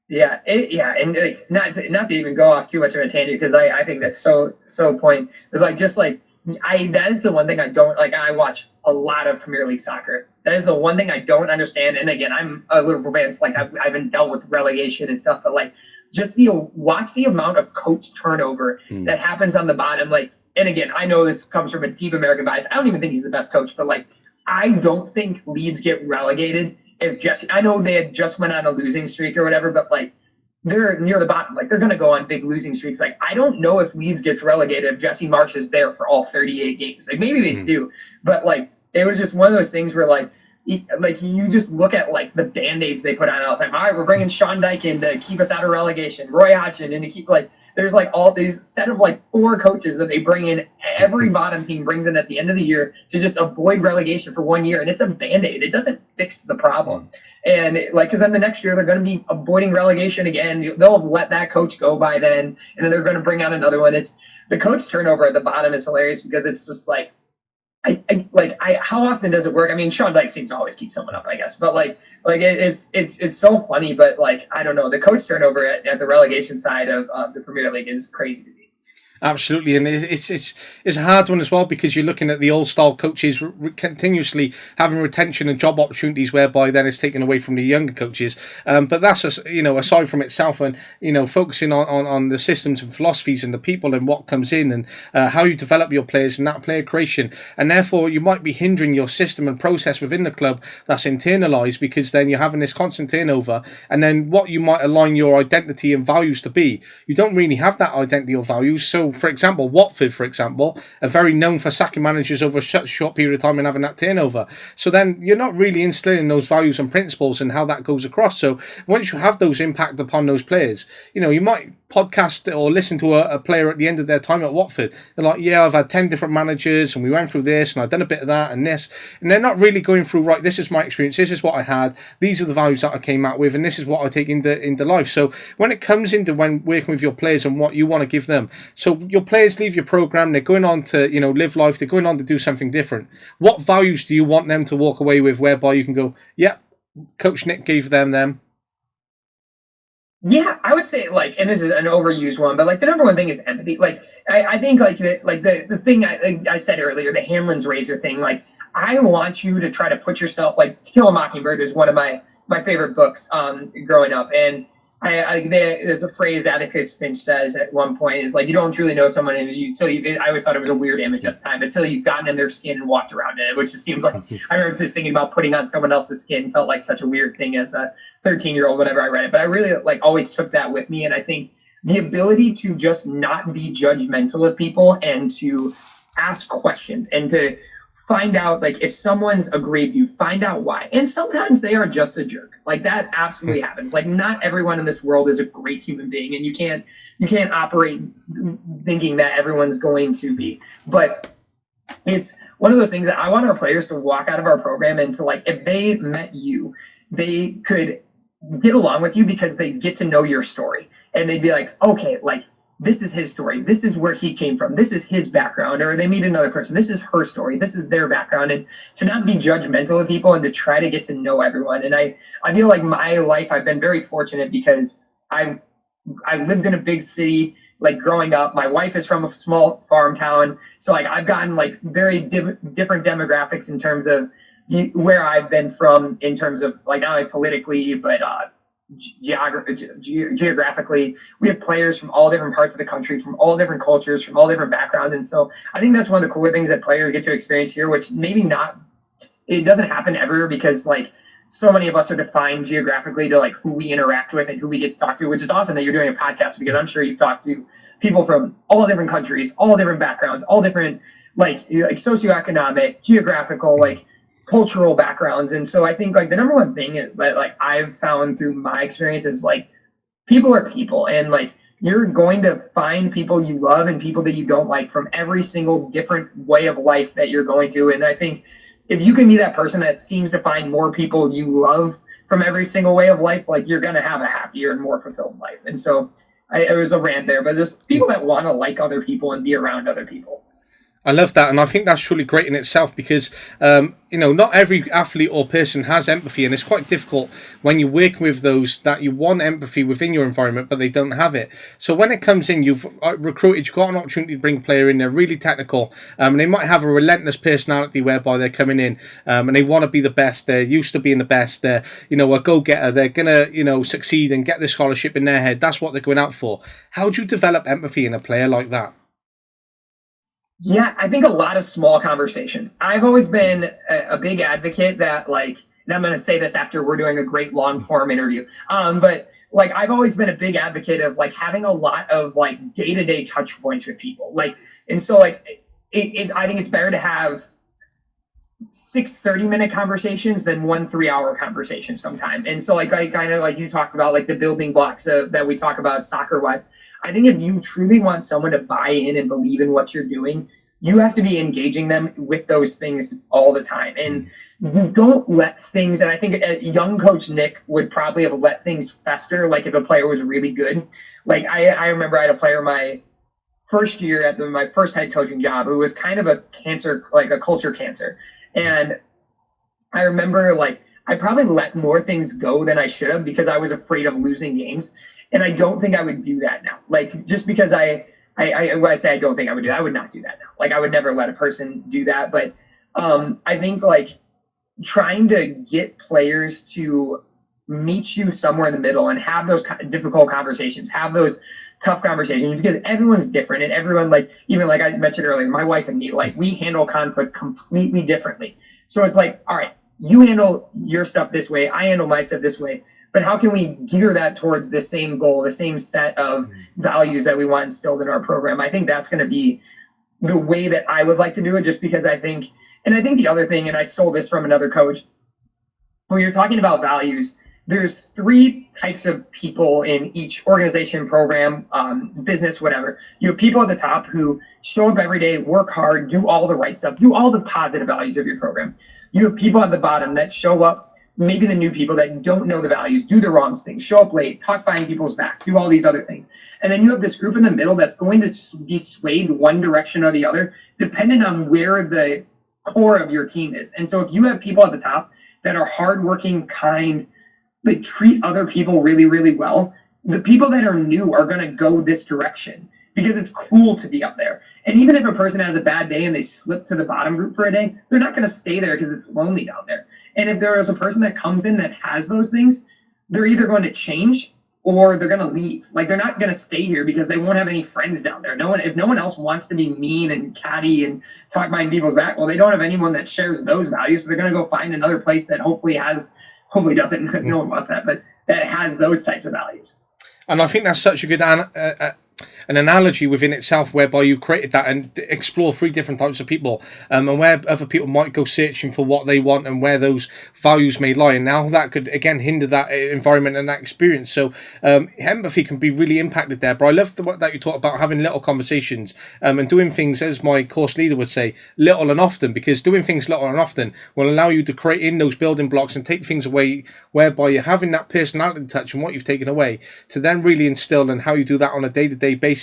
Yeah, and like, not to even go off too much of a tangent, because I think that's so point. Like, just like, that is the one thing I don't like. I watch a lot of Premier League soccer. That is the one thing I don't understand. And again, I'm a Liverpool fan, so like, I haven't dealt with relegation and stuff, but like, just watch the amount of coach turnover that happens on the bottom. Like, and again, I know this comes from a deep American bias. I don't even think he's the best coach, but like, I don't think Leeds get relegated if Jesse, I know they had just went on a losing streak or whatever, but like, they're near the bottom. Like, they're going to go on big losing streaks. Like, I don't know if Leeds gets relegated if Jesse Marsch is there for all 38 games. Like, maybe they do, but like, it was just one of those things where like, like you just look at like the band-aids they put on all the time. All right, we're bringing Sean Dyke in to keep us out of relegation, Roy Hodgson in to keep like there's like all these set of like 4 coaches that they bring in. Every bottom team brings in at the end of the year to just avoid relegation for 1 year, and it's a band-aid. It doesn't fix the problem. And like, because then the next year they're going to be avoiding relegation again. They'll have let that coach go by then, and then they're going to bring out another one. It's the coach turnover at the bottom is hilarious because it's just like how often does it work? I mean, Sean Dyke seems to always keep someone up, I guess, but it's so funny. But like, I don't know, the coach turnover at the relegation side of the Premier League is crazy to me. Absolutely, and it's a hard one as well because you're looking at the old style coaches continuously having retention and job opportunities, whereby then it's taken away from the younger coaches. But that's aside from itself, and focusing on the systems and philosophies and the people and what comes in and how you develop your players and that player creation, and therefore you might be hindering your system and process within the club that's internalized because then you're having this constant turnover, and then what you might align your identity and values to be, you don't really have that identity or values. So for example, Watford, are very known for sacking managers over such a short period of time and having that turnover. So then you're not really instilling those values and principles and how that goes across. So once you have those impact upon those players, you might podcast or listen to a player at the end of their time at Watford. They're like, yeah, I've had 10 different managers and we went through this and I've done a bit of that and this. And they're not really going through, right, this is my experience, this is what I had, these are the values that I came out with, and this is what I take into life. So when it comes into when working with your players and what you want to give them, so your players leave your program, they're going on to live life, they're going on to do something different. What values do you want them to walk away with, whereby you can go, yeah, Coach Nick gave them? Yeah, I would say like, and this is an overused one, but like the number one thing is empathy. Like I think like the thing I said earlier, the Hanlon's razor thing. Like I want you to try to put yourself like To Kill a Mockingbird is one of my favorite books growing up, and there's a phrase Atticus Finch says at one point is like, you don't truly know someone until you. I always thought it was a weird image at the time until you've gotten in their skin and walked around in it, which just seems like I remember just thinking about putting on someone else's skin felt like such a weird thing as a 13-year-old whenever I read it. But I really like always took that with me, and I think the ability to just not be judgmental of people and to ask questions and to find out like if someone's aggrieved you, find out why. And sometimes they are just a jerk. Like that absolutely happens. Like not everyone in this world is a great human being, and you can't operate thinking that everyone's going to be. But it's one of those things that I want our players to walk out of our program and to like, if they met you, they could get along with you because they get to know your story, and they'd be like, okay, like this is his story. This is where he came from. This is his background. Or they meet another person. This is her story. This is their background. And to not be judgmental of people and to try to get to know everyone. And I feel like my life, I've been very fortunate because I lived in a big city, like growing up. My wife is from a small farm town. So like I've gotten like very different demographics in terms of where I've been from, in terms of like not only politically, but geographically. We have players from all different parts of the country, from all different cultures, from all different backgrounds. And so I think that's one of the cooler things that players get to experience here, which maybe not, it doesn't happen everywhere because like so many of us are defined geographically to like who we interact with and who we get to talk to, which is awesome that you're doing a podcast because I'm sure you've talked to people from all different countries, all different backgrounds, all different like socioeconomic, geographical, like cultural backgrounds. And so I think like the number one thing is that like I've found through my experience is like people are people, and like you're going to find people you love and people that you don't like from every single different way of life that you're going to. And I think if you can be that person that seems to find more people you love from every single way of life, like you're going to have a happier and more fulfilled life. And so it was a rant there, but just people that want to like other people and be around other people. I love that, and I think that's truly great in itself because, not every athlete or person has empathy, and it's quite difficult when you work with those that you want empathy within your environment, but they don't have it. So when it comes in, you've recruited, you've got an opportunity to bring a player in, they're really technical, and they might have a relentless personality whereby they're coming in and they want to be the best, they're used to being the best, they're, a go-getter, they're going to, succeed and get the scholarship in their head, that's what they're going out for. How do you develop empathy in a player like that? Yeah, I think a lot of small conversations. I've always been a big advocate that like, and I'm going to say this after we're doing a great long form interview. But like, I've always been a big advocate of like having a lot of like day-to-day touch points with people. Like, and so like, I think it's better to have 6 30-minute conversations than 1 3-hour conversation sometime. And so like I kind of like you talked about like the building blocks that we talk about soccer wise. I think if you truly want someone to buy in and believe in what you're doing, you have to be engaging them with those things all the time. And you don't let things, and I think a young coach Nick would probably have let things fester. Like if a player was really good, like I remember I had a player my first year at my first head coaching job who was kind of a cancer, like a culture cancer. And I remember like I probably let more things go than I should have because I was afraid of losing games. And I don't think I would do that now. Like just because when I say I don't think I would do that, I would not do that now. Like I would never let a person do that. But I think like trying to get players to meet you somewhere in the middle and have those difficult conversations, have those tough conversations, because everyone's different and everyone, like, even like I mentioned earlier, my wife and me, like we handle conflict completely differently. So it's like, all right, you handle your stuff this way, I handle my stuff this way, but how can we gear that towards the same goal, the same set of values that we want instilled in our program? I think that's going to be the way that I would like to do it, just because I think the other thing, and I stole this from another coach, when you're talking about values, there's 3 types of people in each organization, program, business, whatever. You have people at the top who show up every day, work hard, do all the right stuff, do all the positive values of your program. You have people at the bottom that show up, maybe the new people that don't know the values, do the wrong things, show up late, talk behind people's back, do all these other things. And then you have this group in the middle that's going to be swayed one direction or the other, depending on where the core of your team is. And so if you have people at the top that are hardworking, kind, they treat other people really, really well, the people that are new are going to go this direction because it's cool to be up there. And even if a person has a bad day and they slip to the bottom group for a day, they're not going to stay there because it's lonely down there. And if there is a person that comes in that has those things, they're either going to change or they're going to leave. Like they're not going to stay here because they won't have any friends down there. If no one else wants to be mean and catty and talk behind people's back, well, they don't have anyone that shares those values. So they're going to go find another place that hopefully doesn't, because no one wants that, but that has those types of values. And I think that's such a good an analogy within itself, whereby you created that and explore 3 different types of people, and where other people might go searching for what they want and where those values may lie, and now that could again hinder that environment and that experience. So empathy can be really impacted there. But I love that you talk about having little conversations and doing things, as my course leader would say, little and often, because doing things little and often will allow you to create in those building blocks and take things away, whereby you're having that personality touch and what you've taken away to then really instill, and how you do that on a day-to-day basis.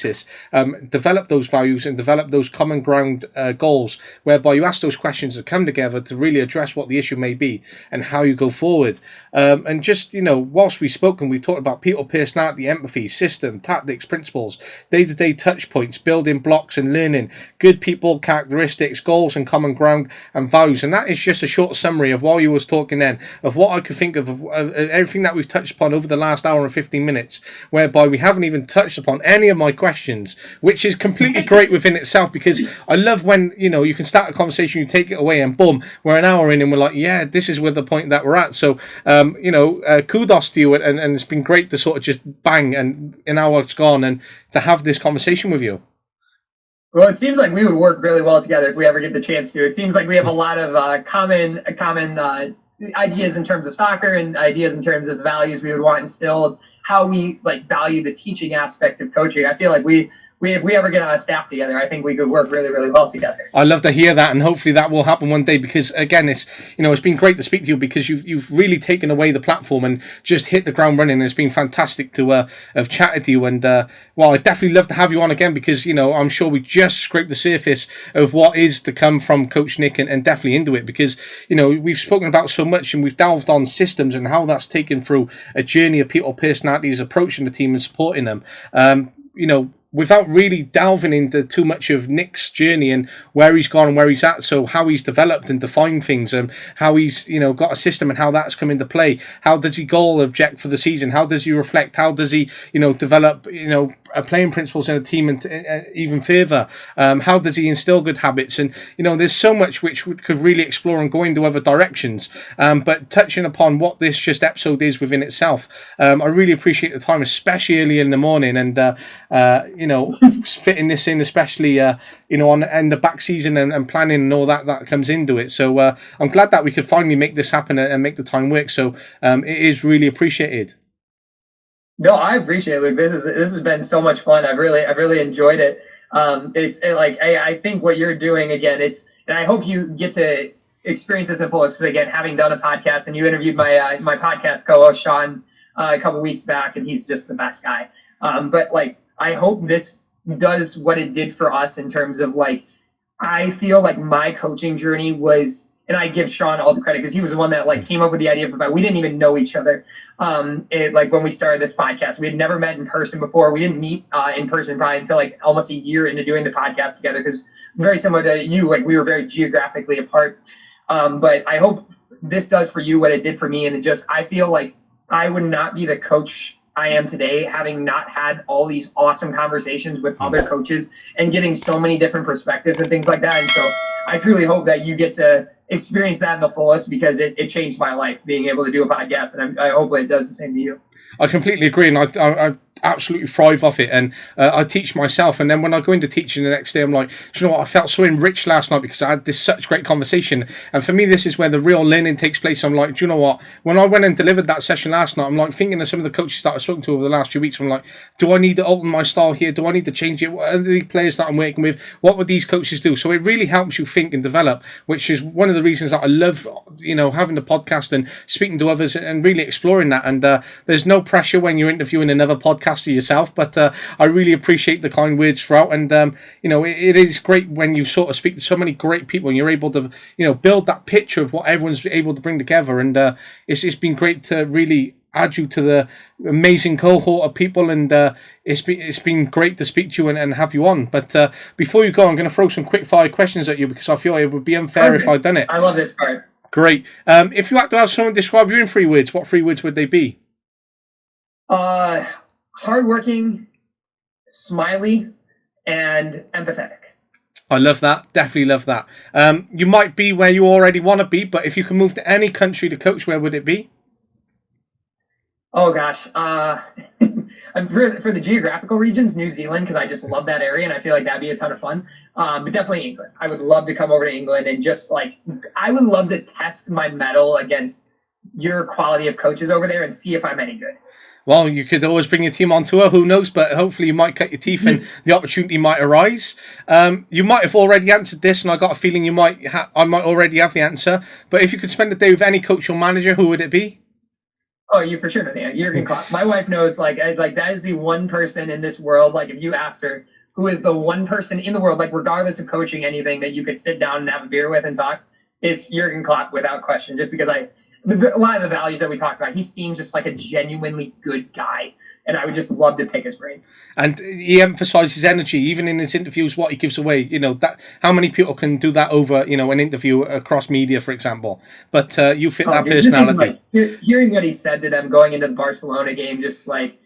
Develop those values and develop those common ground goals, whereby you ask those questions that come together to really address what the issue may be and how you go forward. And just, whilst we've spoken, we've talked about people, personality, empathy, system, tactics, principles, day-to-day touch points, building blocks and learning, good people, characteristics, goals and common ground and values. And that is just a short summary of, while you was talking then, of what I could think of everything that we've touched upon over the last hour and 15 minutes, whereby we haven't even touched upon any of my questions, which is completely great within itself, because I love when you can start a conversation, you take it away, and boom, we're an hour in and we're like, yeah, this is where the point that we're at. So kudos to you, and it's been great to sort of just bang and an hour's gone and to have this conversation with you. Well, it seems like we would work really well together if we ever get the chance to. It seems like we have a lot of common ideas in terms of soccer and ideas in terms of the values we would want instilled, how we value the teaching aspect of coaching. I feel like if we ever get on a staff together, I think we could work really, really well together. I love to hear that, and hopefully that will happen one day, because again, it's it's been great to speak to you, because you've really taken away the platform and just hit the ground running. It's been fantastic to have chatted to you, and I'd definitely love to have you on again, because I'm sure we just scraped the surface of what is to come from Coach Nick, and definitely into it, because we've spoken about so much, and we've delved on systems and how that's taken through a journey of people, personalities, approaching the team and supporting them. Without really delving into too much of Nick's journey and where he's gone and where he's at, so how he's developed and defined things, and how he's got a system and how that's come into play. How does he goal object for the season? How does he reflect? How does he develop playing principles in a team, and even further, how does he instill good habits? And there's so much which we could really explore and go into other directions, but touching upon what this just episode is within itself, I really appreciate the time, especially early in the morning, and fitting this in, especially on the back season and planning and all that comes into it. So I'm glad that we could finally make this happen and make the time work. So it is really appreciated. No, I appreciate it, Luke. This has been so much fun. I've really enjoyed it. I think what you're doing again, and I hope you get to experience this at fullest. Again, having done a podcast, and you interviewed my podcast co-host Sean a couple weeks back, and he's just the best guy. But like, I hope this does what it did for us in terms of like, I feel like my coaching journey was. And I give Sean all the credit because he was the one that like came up with the idea for. We didn't even know each other. Like when we started this podcast, we had never met in person before. We didn't meet in person probably until like almost a year into doing the podcast together. Because very similar to you, like we were very geographically apart. But I hope this does for you what it did for me. And I feel like I would not be the coach I am today, having not had all these awesome conversations with other coaches and getting so many different perspectives and things like that. And so I truly hope that you get to experience that in the fullest, because it changed my life being able to do a podcast, and I hope it does the same to you. I completely agree, and I absolutely thrive off it, and I teach myself, and then when I go into teaching the next day, I'm like, do you know what, I felt so enriched last night because I had this such great conversation. And for me, this is where the real learning takes place. I'm like, do you know what, when I went and delivered that session last night, I'm like thinking of some of the coaches that I've spoken to over the last few weeks. I'm like, do I need to alter my style here? Do I need to change it? What are the players that I'm working with? What would these coaches do? So it really helps you think and develop, which is one of the reasons that I love, having the podcast and speaking to others and really exploring that. And there's no pressure when you're interviewing another podcaster yourself, but I really appreciate the kind words throughout. And it is great when you sort of speak to so many great people and you're able to build that picture of what everyone's able to bring together. And it's been great to really add you to the amazing cohort of people, and it's been great to speak to you and have you on. But before you go, I'm going to throw some quick fire questions at you because I feel it would be unfair if I'd done it. I love this part. Great. If you had to have someone describe you in 3 words, what 3 words would they be? Hardworking, smiley, and empathetic. I love that. Definitely love that. You might be where you already want to be, but if you can move to any country to coach, where would it be? Oh gosh, for the geographical regions, New Zealand, because I just love that area and I feel like that'd be a ton of fun. But definitely England. I would love to come over to England and just like, I would love to test my mettle against your quality of coaches over there and see if I'm any good. Well, you could always bring your team on tour, who knows, but hopefully you might cut your teeth and the opportunity might arise. You might have already answered this, and I got a feeling I might already have the answer. But if you could spend a day with any coach or manager, who would it be? Oh, you for sure know that. Jurgen Klopp. My wife knows, like that is the one person in this world, like if you asked her, who is the one person in the world, like regardless of coaching anything, that you could sit down and have a beer with and talk, it's Jurgen Klopp without question, just because a lot of the values that we talked about, he seems just like a genuinely good guy, and I would just love to pick his brain. And he emphasizes energy, even in his interviews, what he gives away. That how many people can do that over, an interview across media, for example. But you fit that personality. Hearing what he said to them going into the Barcelona game, just like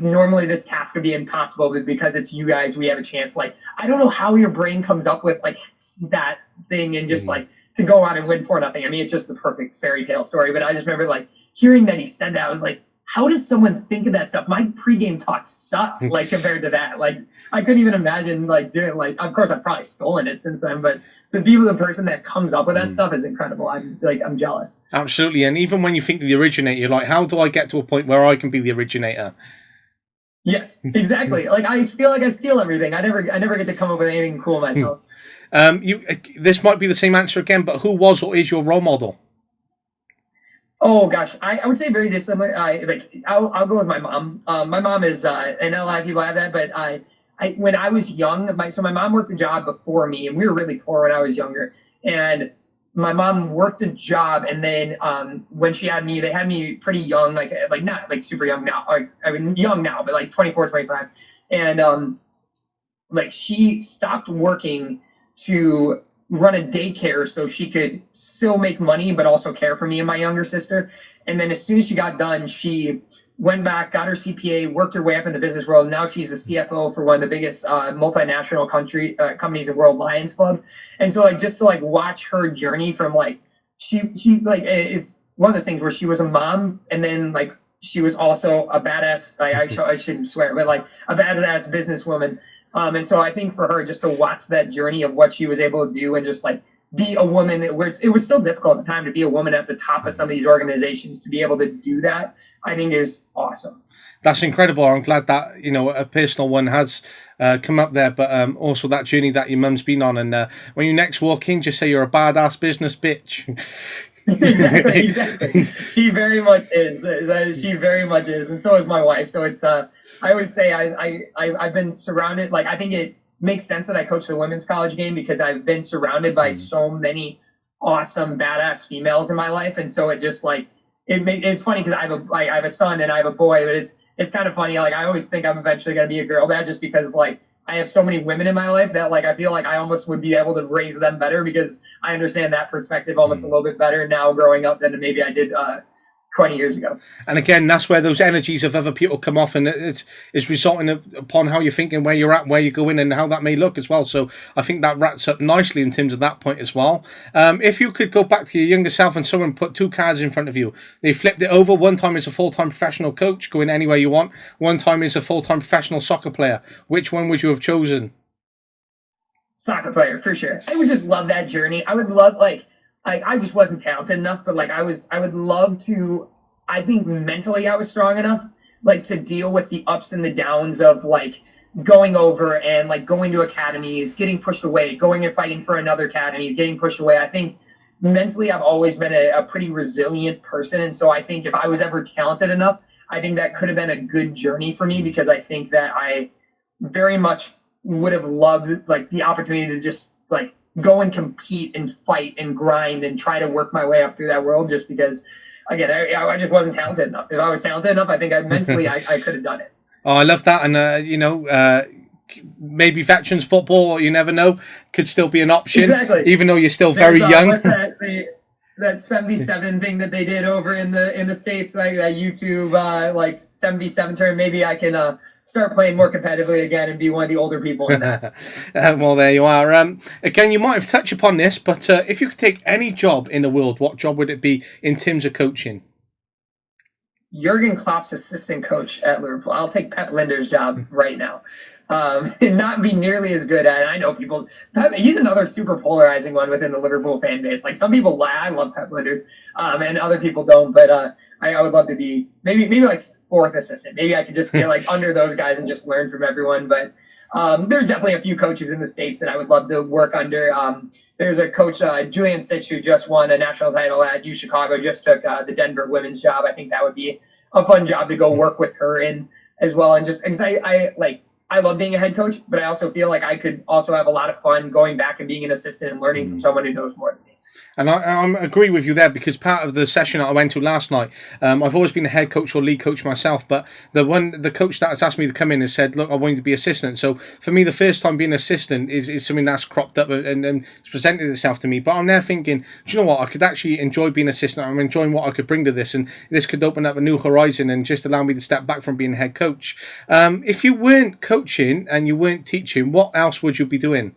normally this task would be impossible, but because it's you guys, we have a chance. Like, I don't know how your brain comes up with like that thing and just like to go on and win 4-0. I mean, it's just the perfect fairy tale story. But I just remember like hearing that he said that, I was like, how does someone think of that stuff? My pregame talks suck, like compared to that. Like, I couldn't even imagine like doing like. Of course, I've probably stolen it since then, but the person that comes up with that stuff is incredible. I'm jealous. Absolutely, and even when you think of the originator, you're like, how do I get to a point where I can be the originator? Yes, exactly. Like I feel like I steal everything. I never get to come up with anything cool myself. This might be the same answer again, but who was or is your role model? Oh gosh, I would say very similar. I'll go with my mom. My mom is, and a lot of people have that, but when I was young, my mom worked a job before me, and we were really poor when I was younger. And my mom worked a job, and then when she had me, they had me pretty young, like not like super young now. I mean, young now, but like 24, 25. And she stopped working to run a daycare so she could still make money but also care for me and my younger sister. And then as soon as she got done, she went back, got her CPA, worked her way up in the business world. Now she's a CFO for one of the biggest multinational companies in World Lions Club. And so just to watch her journey from she it's one of those things where she was a mom, and then she was also a badass. I shouldn't swear, but like a badass businesswoman. And so I think for her, just to watch that journey of what she was able to do and just like be a woman, where it was still difficult at the time to be a woman at the top of some of these organizations, to be able to do that, I think is awesome. That's incredible. I'm glad that, you know, a personal one has come up there, but also that journey that your mum's been on. And when you next walk in, just say you're a badass business bitch. Exactly. She very much is. She very much is, and so is my wife. So it's I always say I've been surrounded. Like, I think it makes sense that I coach the women's college game because I've been surrounded by so many awesome badass females in my life, and so it just like it's funny because I have a son and I have a boy, but it's kind of funny. Like, I always think I'm eventually going to be a girl dad just because like I have so many women in my life that like I feel like I almost would be able to raise them better because I understand that perspective almost a little bit better now growing up than maybe I did 20 years ago. And again, that's where those energies of other people come off, and it's resulting upon how you're thinking, where you're at, where you're going, and how that may look as well. So I think that wraps up nicely in terms of that point as well. If you could go back to your younger self and someone put two cards in front of you, they flipped it over. One time as a full-time professional coach, going anywhere you want. One time as a full-time professional soccer player. Which one would you have chosen? Soccer player, for sure. I would just love that journey. I would love, like I just wasn't talented enough, but like I would love to, I think mentally I was strong enough, like to deal with the ups and the downs of like going over and like going to academies, getting pushed away, going and fighting for another academy, getting pushed away. I think mentally I've always been a pretty resilient person. And so I think if I was ever talented enough, I think that could have been a good journey for me because I think that I very much would have loved like the opportunity to just like go and compete and fight and grind and try to work my way up through that world just because, again, I just wasn't talented enough. If I was talented enough, I think mentally I could have done it. Oh, I love that. And, you know, maybe veterans football, you never know, could still be an option. Exactly. Even though you're still very young. What's that 77 thing that they did over in the States, like that YouTube, like 77 term, maybe I can start playing more competitively again and be one of the older people in that. Well, there you are. Again, you might have touched upon this, but if you could take any job in the world, what job would it be in terms of coaching? Jurgen Klopp's assistant coach at Liverpool. I'll take Pep Linder's job right now. And not be nearly as good at it. I know people, he's another super polarizing one within the Liverpool fan base. Like some people, I love Pep Linders, and other people don't, but I would love to be maybe like fourth assistant. Maybe I could just get like under those guys and just learn from everyone. But there's definitely a few coaches in the States that I would love to work under. There's a coach, Julian Stitch, who just won a national title at U Chicago, just took the Denver women's job. I think that would be a fun job to go work with her in as well. And just because I love being a head coach, but I also feel like I could also have a lot of fun going back and being an assistant and learning from someone who knows more than me. And I agree with you there because part of the session that I went to last night, I've always been a head coach or lead coach myself, but the coach that has asked me to come in has said, look, I want you to be assistant. So for me, the first time being assistant is something that's cropped up and it's presented itself to me. But I'm there thinking, do you know what? I could actually enjoy being assistant. I'm enjoying what I could bring to this, and this could open up a new horizon and just allow me to step back from being head coach. If you weren't coaching and you weren't teaching, what else would you be doing?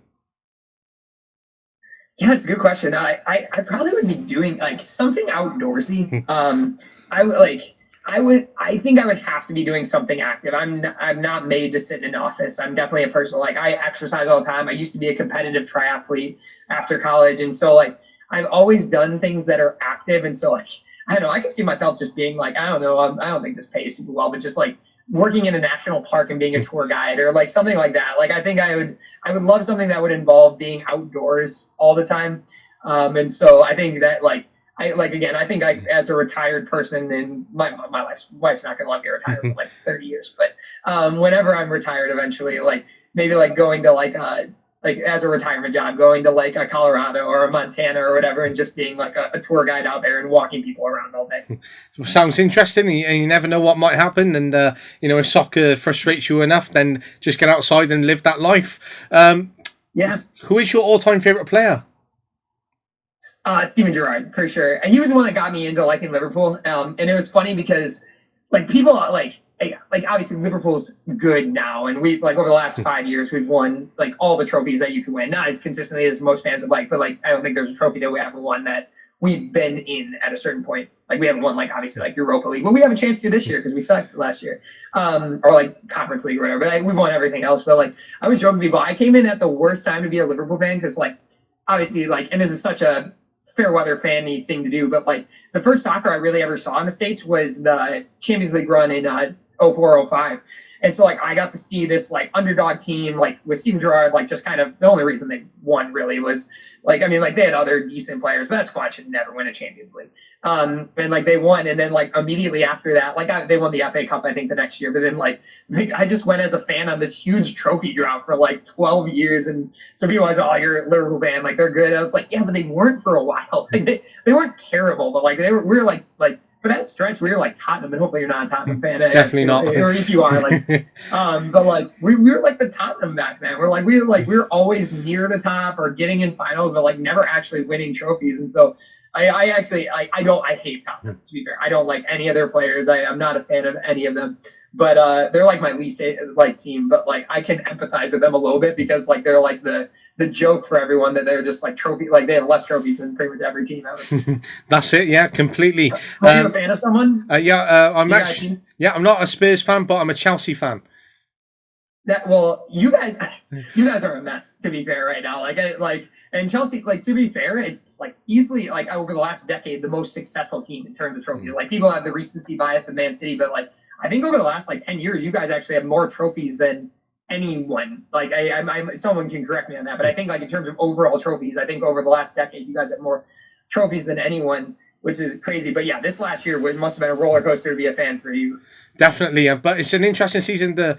Yeah, that's a good question. I probably would be doing like something outdoorsy. I think I would have to be doing something active. I'm not made to sit in an office. I'm definitely a person, like I exercise all the time. I used to be a competitive triathlete after college. And so like, I've always done things that are active. And so like, I don't know, I can see myself just being like, I don't know, I don't think this pays super well, but just like working in a national park and being a tour guide or like something like that. Like, I think I would love something that would involve being outdoors all the time. And so I think that I think as a retired person, and my wife's not going to let me retire for like 30 years, but whenever I'm retired eventually, like maybe like going to like as a retirement job, going to like a Colorado or a Montana or whatever, and just being like a tour guide out there and walking people around all day. Sounds interesting, and you never know what might happen. And if soccer frustrates you enough, then just get outside and live that life. Yeah. Who is your all-time favorite player? Steven Gerrard, for sure. And he was the one that got me into liking Liverpool. And it was funny because like people like obviously Liverpool's good now, and we like over the last 5 years we've won like all the trophies that you can win. Not as consistently as most fans would like, but like I don't think there's a trophy that we haven't won that we've been in at a certain point. Like we haven't won like obviously like Europa League, but we have a chance to this year because we sucked last year, or like Conference League or whatever. But we've won everything else. But like I was joking to people, I came in at the worst time to be a Liverpool fan because like obviously like, and this is such a fair weather fan-y thing to do, but like the first soccer I really ever saw in the States was the Champions League run in 04-05. And so like I got to see this like underdog team like with Steven Gerrard, like just kind of the only reason they won really was like, I mean, like they had other decent players, but that squad should never win a Champions League. And like they won, and then like immediately after that, like they won the FA Cup I think the next year, but then like I just went as a fan on this huge trophy drought for like 12 years, and so people are like, oh, you're a Liverpool fan, like they're good. I was like, yeah, but they weren't for a while. Like they weren't terrible, but like we were like for that stretch, we were like Tottenham, and hopefully you're not a Tottenham fan. Definitely not. Or if you are, like, but like we were like the Tottenham back then. We were always near the top or getting in finals, but like never actually winning trophies. And so I hate Tottenham, to be fair. I don't like any other players. I'm not a fan of any of them. But they're like my least like team. But like I can empathize with them a little bit because like they're like the joke for everyone that they're just like trophy, like they have less trophies than pretty much every team ever. That's it. Yeah, completely. Are you a fan of someone? I'm actually. Yeah, I'm not a Spurs fan, but I'm a Chelsea fan. You guys are a mess, to be fair, right now. And Chelsea, like, to be fair, is like easily like over the last decade the most successful team in terms of trophies. Like people have the recency bias of Man City, but like I think over the last like 10 years, you guys actually have more trophies than anyone. Like I'm someone can correct me on that, but I think like in terms of overall trophies, I think over the last decade you guys have more trophies than anyone, which is crazy. But yeah, this last year must have been a roller coaster to be a fan for you. Definitely, but it's an interesting season to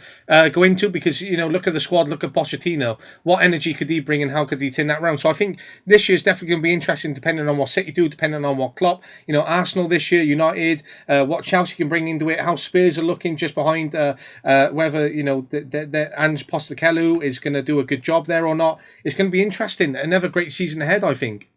go into because, you know, look at the squad, look at Pochettino. What energy could he bring and how could he turn that around? So I think this year is definitely going to be interesting depending on what City do, depending on what Klopp, you know, Arsenal this year, United, what Chelsea can bring into it, how Spurs are looking just behind whether, you know, the Ange Postecoglou is going to do a good job there or not. It's going to be interesting. Another great season ahead, I think.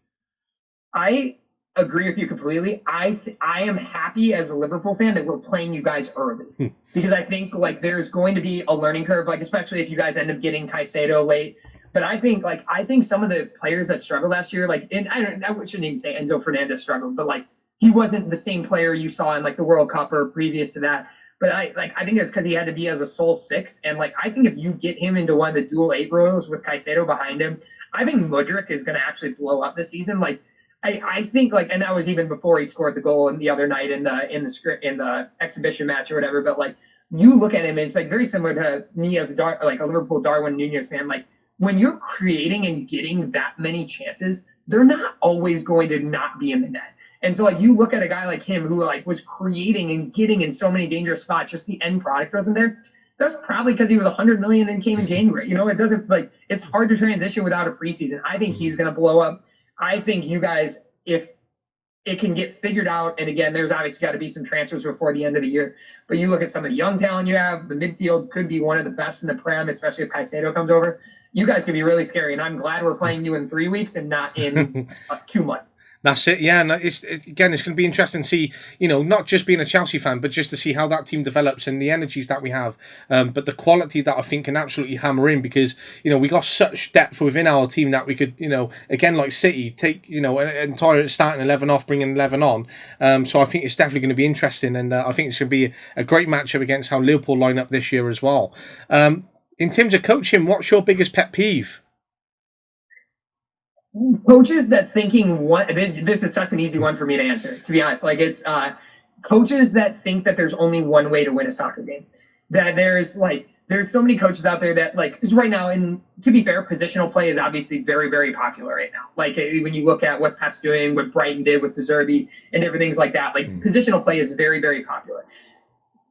I agree with you completely. I am happy as a Liverpool fan that we're playing you guys early because I think like there's going to be a learning curve, like especially if you guys end up getting Caicedo late. But I think some of the players that struggled last year, like, and I shouldn't even say Enzo Fernandez struggled, but like he wasn't the same player you saw in like the World Cup or previous to that. But I think it's because he had to be as a sole six, and like I think if you get him into one of the dual 8 rows with Caicedo behind him, I think Mudryk is going to actually blow up this season. Like. I think like, and that was even before he scored the goal in the other night in the exhibition match or whatever. But like, you look at him, and it's like very similar to me as a Liverpool Darwin Nunez fan. Like when you're creating and getting that many chances, they're not always going to not be in the net. And so like you look at a guy like him who like was creating and getting in so many dangerous spots, just the end product wasn't there. That's probably because he was 100 million and came in January. You know, it doesn't like it's hard to transition without a preseason. I think he's going to blow up. I think you guys, if it can get figured out, and again, there's obviously got to be some transfers before the end of the year, but you look at some of the young talent you have, the midfield could be one of the best in the Prem, especially if Caicedo comes over. You guys could be really scary, and I'm glad we're playing you in 3 weeks and not in 2 months. That's it, yeah. And it's going to be interesting to see, you know, not just being a Chelsea fan, but just to see how that team develops and the energies that we have, but the quality that I think can absolutely hammer in because, you know, we got such depth within our team that we could, you know, again, like City, take, you know, an entire starting 11 off, bring an 11 on. So I think it's definitely going to be interesting, and I think it's going to be a great matchup against how Liverpool line up this year as well. In terms of coaching, what's your biggest pet peeve? Coaches that thinking this is such an easy one for me to answer, to be honest. Like it's coaches that think that there's only one way to win a soccer game. That there's so many coaches out there that like is right now, and to be fair, positional play is obviously very, very popular right now. Like when you look at what Pep's doing, what Brighton did with De Zerbi and different things like that, like positional play is very, very popular.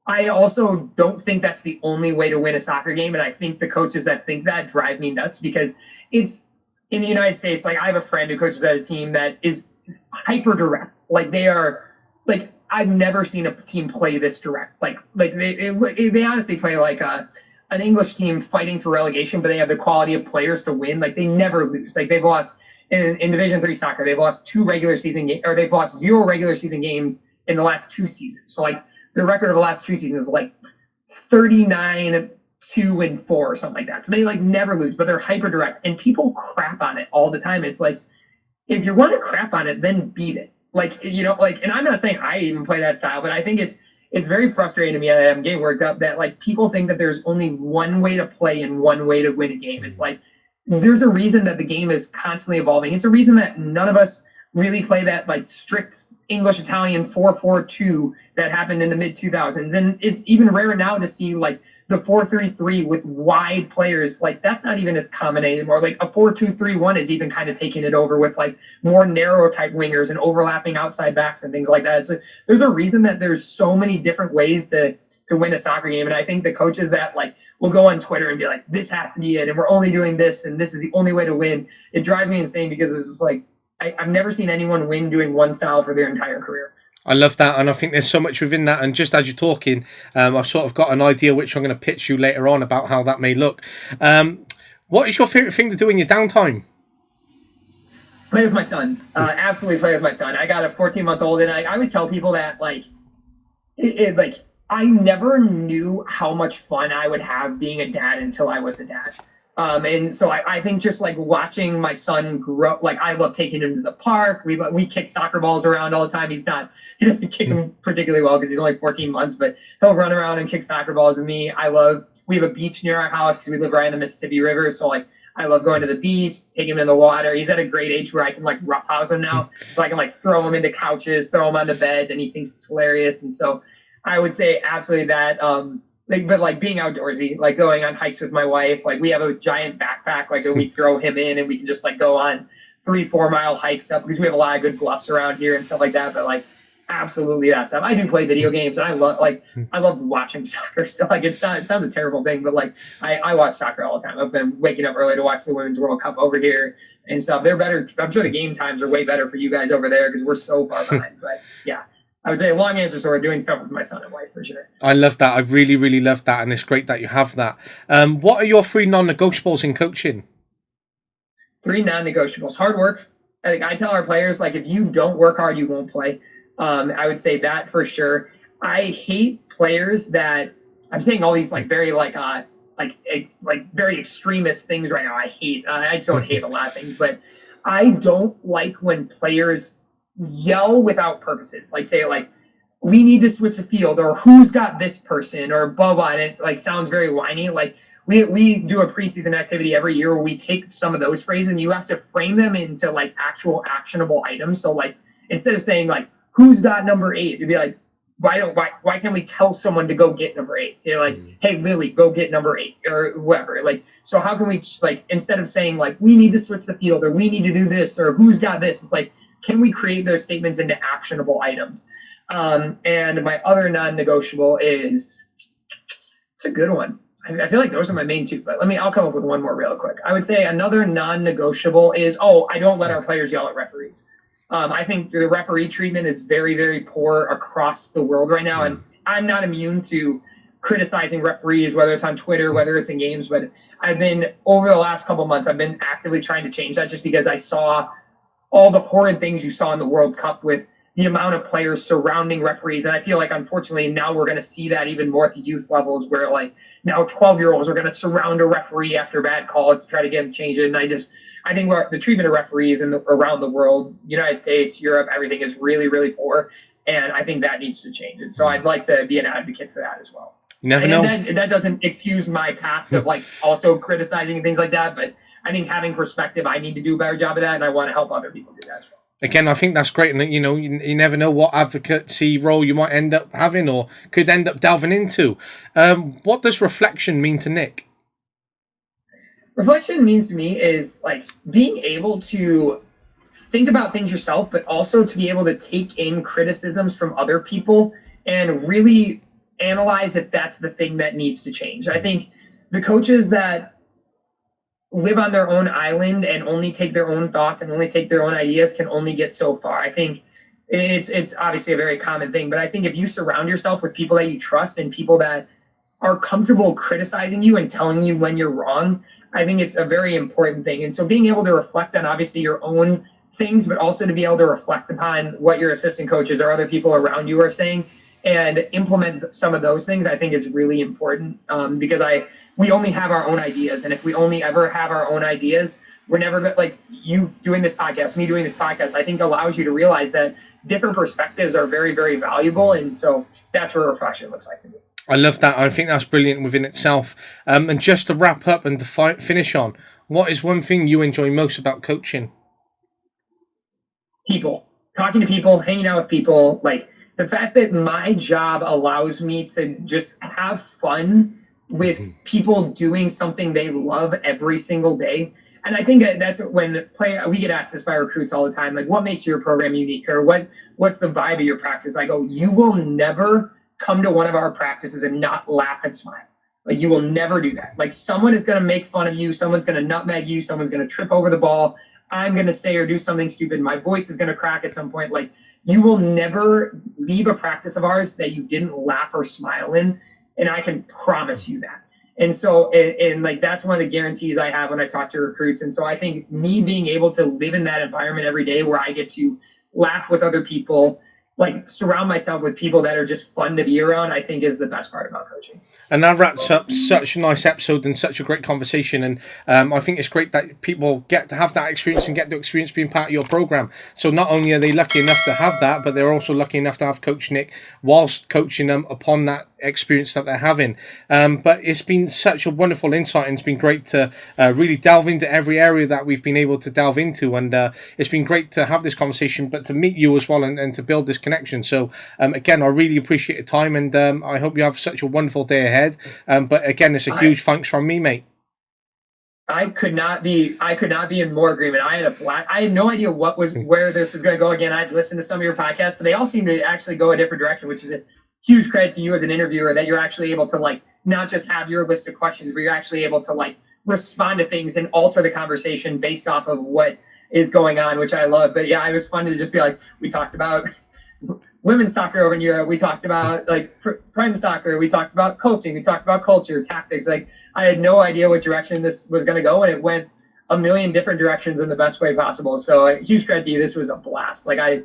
I also don't think that's the only way to win a soccer game. And I think the coaches that think that drive me nuts because it's, in the United States, like I have a friend who coaches at a team that is hyper direct. Like they are, like I've never seen a team play this direct. Like they honestly play like an English team fighting for relegation, but they have the quality of players to win. Like they never lose. Like they've lost in Division 3 soccer, they've lost 2 regular season games, or they've lost 0 regular season games in the last 2 seasons. So like the record of the last 2 seasons is like 39-2-4 or something like that. So they like never lose, but they're hyper direct and people crap on it all the time. It's like, if you want to crap on it, then beat it. Like, you know, like, and I'm not saying I even play that style, but I think it's very frustrating to me, and I'm getting worked up that like people think that there's only one way to play and one way to win a game. It's like there's a reason that the game is constantly evolving. It's a reason that none of us really play that like strict English Italian 4-4-2 that happened in the mid 2000s, and it's even rare now to see like the 4-3-3 with wide players. Like that's not even as common anymore. Like a 4-2-3-1 is even kind of taking it over with like more narrow type wingers and overlapping outside backs and things like that. So there's a reason that there's so many different ways to win a soccer game. And I think the coaches that like will go on Twitter and be like, this has to be it, and we're only doing this, and this is the only way to win. It drives me insane because it's just like I've never seen anyone win doing one style for their entire career. I love that, and I think there's so much within that. And just as you're talking, I've sort of got an idea which I'm going to pitch you later on about how that may look. What is your favorite thing to do in your downtime? Play with my son. Absolutely play with my son. I got a 14-month-old, and I always tell people that like like I never knew how much fun I would have being a dad until I was a dad. And so I think just like watching my son grow, like I love taking him to the park. We kick soccer balls around all the time. He doesn't kick them particularly well because he's only 14 months, but he'll run around and kick soccer balls with me. We have a beach near our house because we live right on the Mississippi River. So like I love going to the beach, take him in the water. He's at a great age where I can like roughhouse him now. So I can like throw him into couches, throw him onto beds, and he thinks it's hilarious. And so I would say absolutely that. But like being outdoorsy, like going on hikes with my wife, like we have a giant backpack, like we throw him in and we can just like go on 3-4 mile hikes up because we have a lot of good bluffs around here and stuff like that. But like absolutely that stuff. I do play video games, and I love watching soccer still. Like it sounds a terrible thing, but like I watch soccer all the time. I've been waking up early to watch the Women's World Cup over here and stuff. They're better. I'm sure the game times are way better for you guys over there because we're so far behind. But yeah. I would say long answer, so we're doing stuff with my son and wife for sure. I love that. I really, really love that, and it's great that you have that. What are your 3 non-negotiables in coaching? 3 non-negotiables. Hard work. I tell our players, like, if you don't work hard, you won't play. I would say that for sure. I hate players that I'm saying all these like very like very extremist things right now. I hate. I don't hate a lot of things, but I don't like when players yell without purposes, like say like we need to switch the field or who's got this person or blah blah, and it's like sounds very whiny. Like we do a preseason activity every year where we take some of those phrases and you have to frame them into like actual actionable items. So like instead of saying like who's got number 8, it'd be like why can't we tell someone to go get number 8? Say like, hey Lily, go get number 8 or whoever. Like so how can we like instead of saying like we need to switch the field or we need to do this or who's got this, it's like can we create those statements into actionable items? And my other non-negotiable is, it's a good one. I feel like those are my main 2, but I'll come up with one more real quick. I would say another non-negotiable is, I don't let our players yell at referees. I think the referee treatment is very, very poor across the world right now. And I'm not immune to criticizing referees, whether it's on Twitter, whether it's in games, but I've been, over the last couple of months, I've been actively trying to change that just because I saw all the horrid things you saw in the World Cup with the amount of players surrounding referees. And I feel like, unfortunately, now we're going to see that even more at the youth levels where, like, now 12-year-olds are going to surround a referee after bad calls to try to get them changed. And I think the treatment of referees around the world, United States, Europe, everything is really, really poor. And I think that needs to change. And so I'd like to be an advocate for that as well. You never know. That doesn't excuse my past of, like, also criticizing and things like that. But I think having perspective, I need to do a better job of that, and I want to help other people do that as well. Again, I think that's great, and you never know what advocacy role you might end up having or could end up delving into. What does reflection mean to Nick? Reflection means to me is like being able to think about things yourself, but also to be able to take in criticisms from other people and really analyze if that's the thing that needs to change. I think the coaches that live on their own island and only take their own thoughts and only take their own ideas can only get so far. I think it's obviously a very common thing, but I think if you surround yourself with people that you trust and people that are comfortable criticizing you and telling you when you're wrong, I think it's a very important thing. And so being able to reflect on obviously your own things, but also to be able to reflect upon what your assistant coaches or other people around you are saying and implement some of those things, I think is really important because I we only have our own ideas. And if we only ever have our own ideas, we're never going like you doing this podcast, me doing this podcast, I think allows you to realize that different perspectives are very, very valuable. And so that's what reflection looks like to me. I love that. I think that's brilliant within itself. And just to wrap up and to finish on, what is one thing you enjoy most about coaching? People, talking to people, hanging out with people. Like the fact that my job allows me to just have fun with people doing something they love every single day. And I think that's when we get asked this by recruits all the time, like, what makes your program unique, or what's the vibe of your practice? I go, you will never come to one of our practices and not laugh and smile. Like, you will never do that. Like, someone is going to make fun of you. Someone's going to nutmeg you. Someone's going to trip over the ball. I'm going to say or do something stupid. My voice is going to crack at some point. Like, you will never leave a practice of ours that you didn't laugh or smile in. And I can promise you that. And so, and like, that's one of the guarantees I have when I talk to recruits. And so I think me being able to live in that environment every day where I get to laugh with other people, like surround myself with people that are just fun to be around, I think is the best part about coaching. And that wraps up such a nice episode and such a great conversation. And I think it's great that people get to have that experience and get to experience being part of your program. So not only are they lucky enough to have that, but they're also lucky enough to have Coach Nick whilst coaching them upon that experience that they're having. But it's been such a wonderful insight, and it's been great to really delve into every area that we've been able to delve into. And it's been great to have this conversation, but to meet you as well and to build this connection. So again, I really appreciate your time, and I hope you have such a wonderful day ahead. But again, it's a huge thanks from me, mate. I could not be in more agreement. I had no idea where this was going to go. Again, I'd listened to some of your podcasts, but they all seem to actually go a different direction, which is a huge credit to you as an interviewer, that you're actually able to like not just have your list of questions, but you're actually able to like respond to things and alter the conversation based off of what is going on, which I love. But yeah, it was fun to just be like, we talked about women's soccer over in Europe. We talked about like prime soccer. We talked about coaching. We talked about culture, tactics. Like, I had no idea what direction this was going to go, and it went a million different directions in the best way possible. So huge credit to you. This was a blast. Like I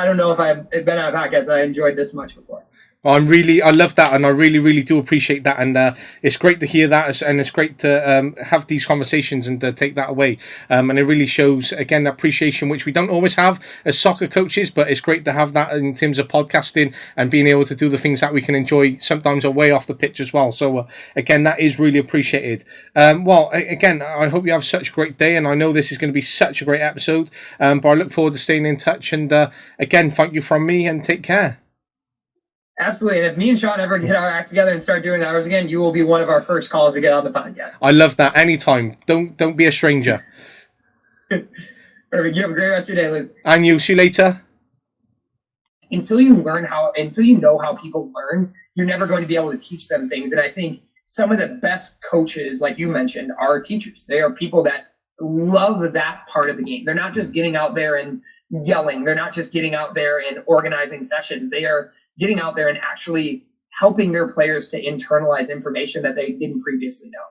don't know if I've been on a podcast I enjoyed this much before. I love that, and I really, really do appreciate that, and it's great to hear that, and it's great to have these conversations and to take that away, and it really shows, again, that appreciation, which we don't always have as soccer coaches, but it's great to have that in terms of podcasting and being able to do the things that we can enjoy sometimes away off the pitch as well. So again, that is really appreciated. Well, again, I hope you have such a great day, and I know this is going to be such a great episode, but I look forward to staying in touch, and again, thank you from me, and take care. Absolutely. And if me and Sean ever get our act together and start doing ours again, you will be one of our first calls to get on the podcast. I love that. Anytime. Don't be a stranger. Perfect. You have a great rest of your day, Luke. And you. See you later. Until you know how people learn, you're never going to be able to teach them things. And I think some of the best coaches, like you mentioned, are teachers. They are people that love that part of the game. They're not just getting out there and yelling. They're not just getting out there and organizing sessions. They are getting out there and actually helping their players to internalize information that they didn't previously know.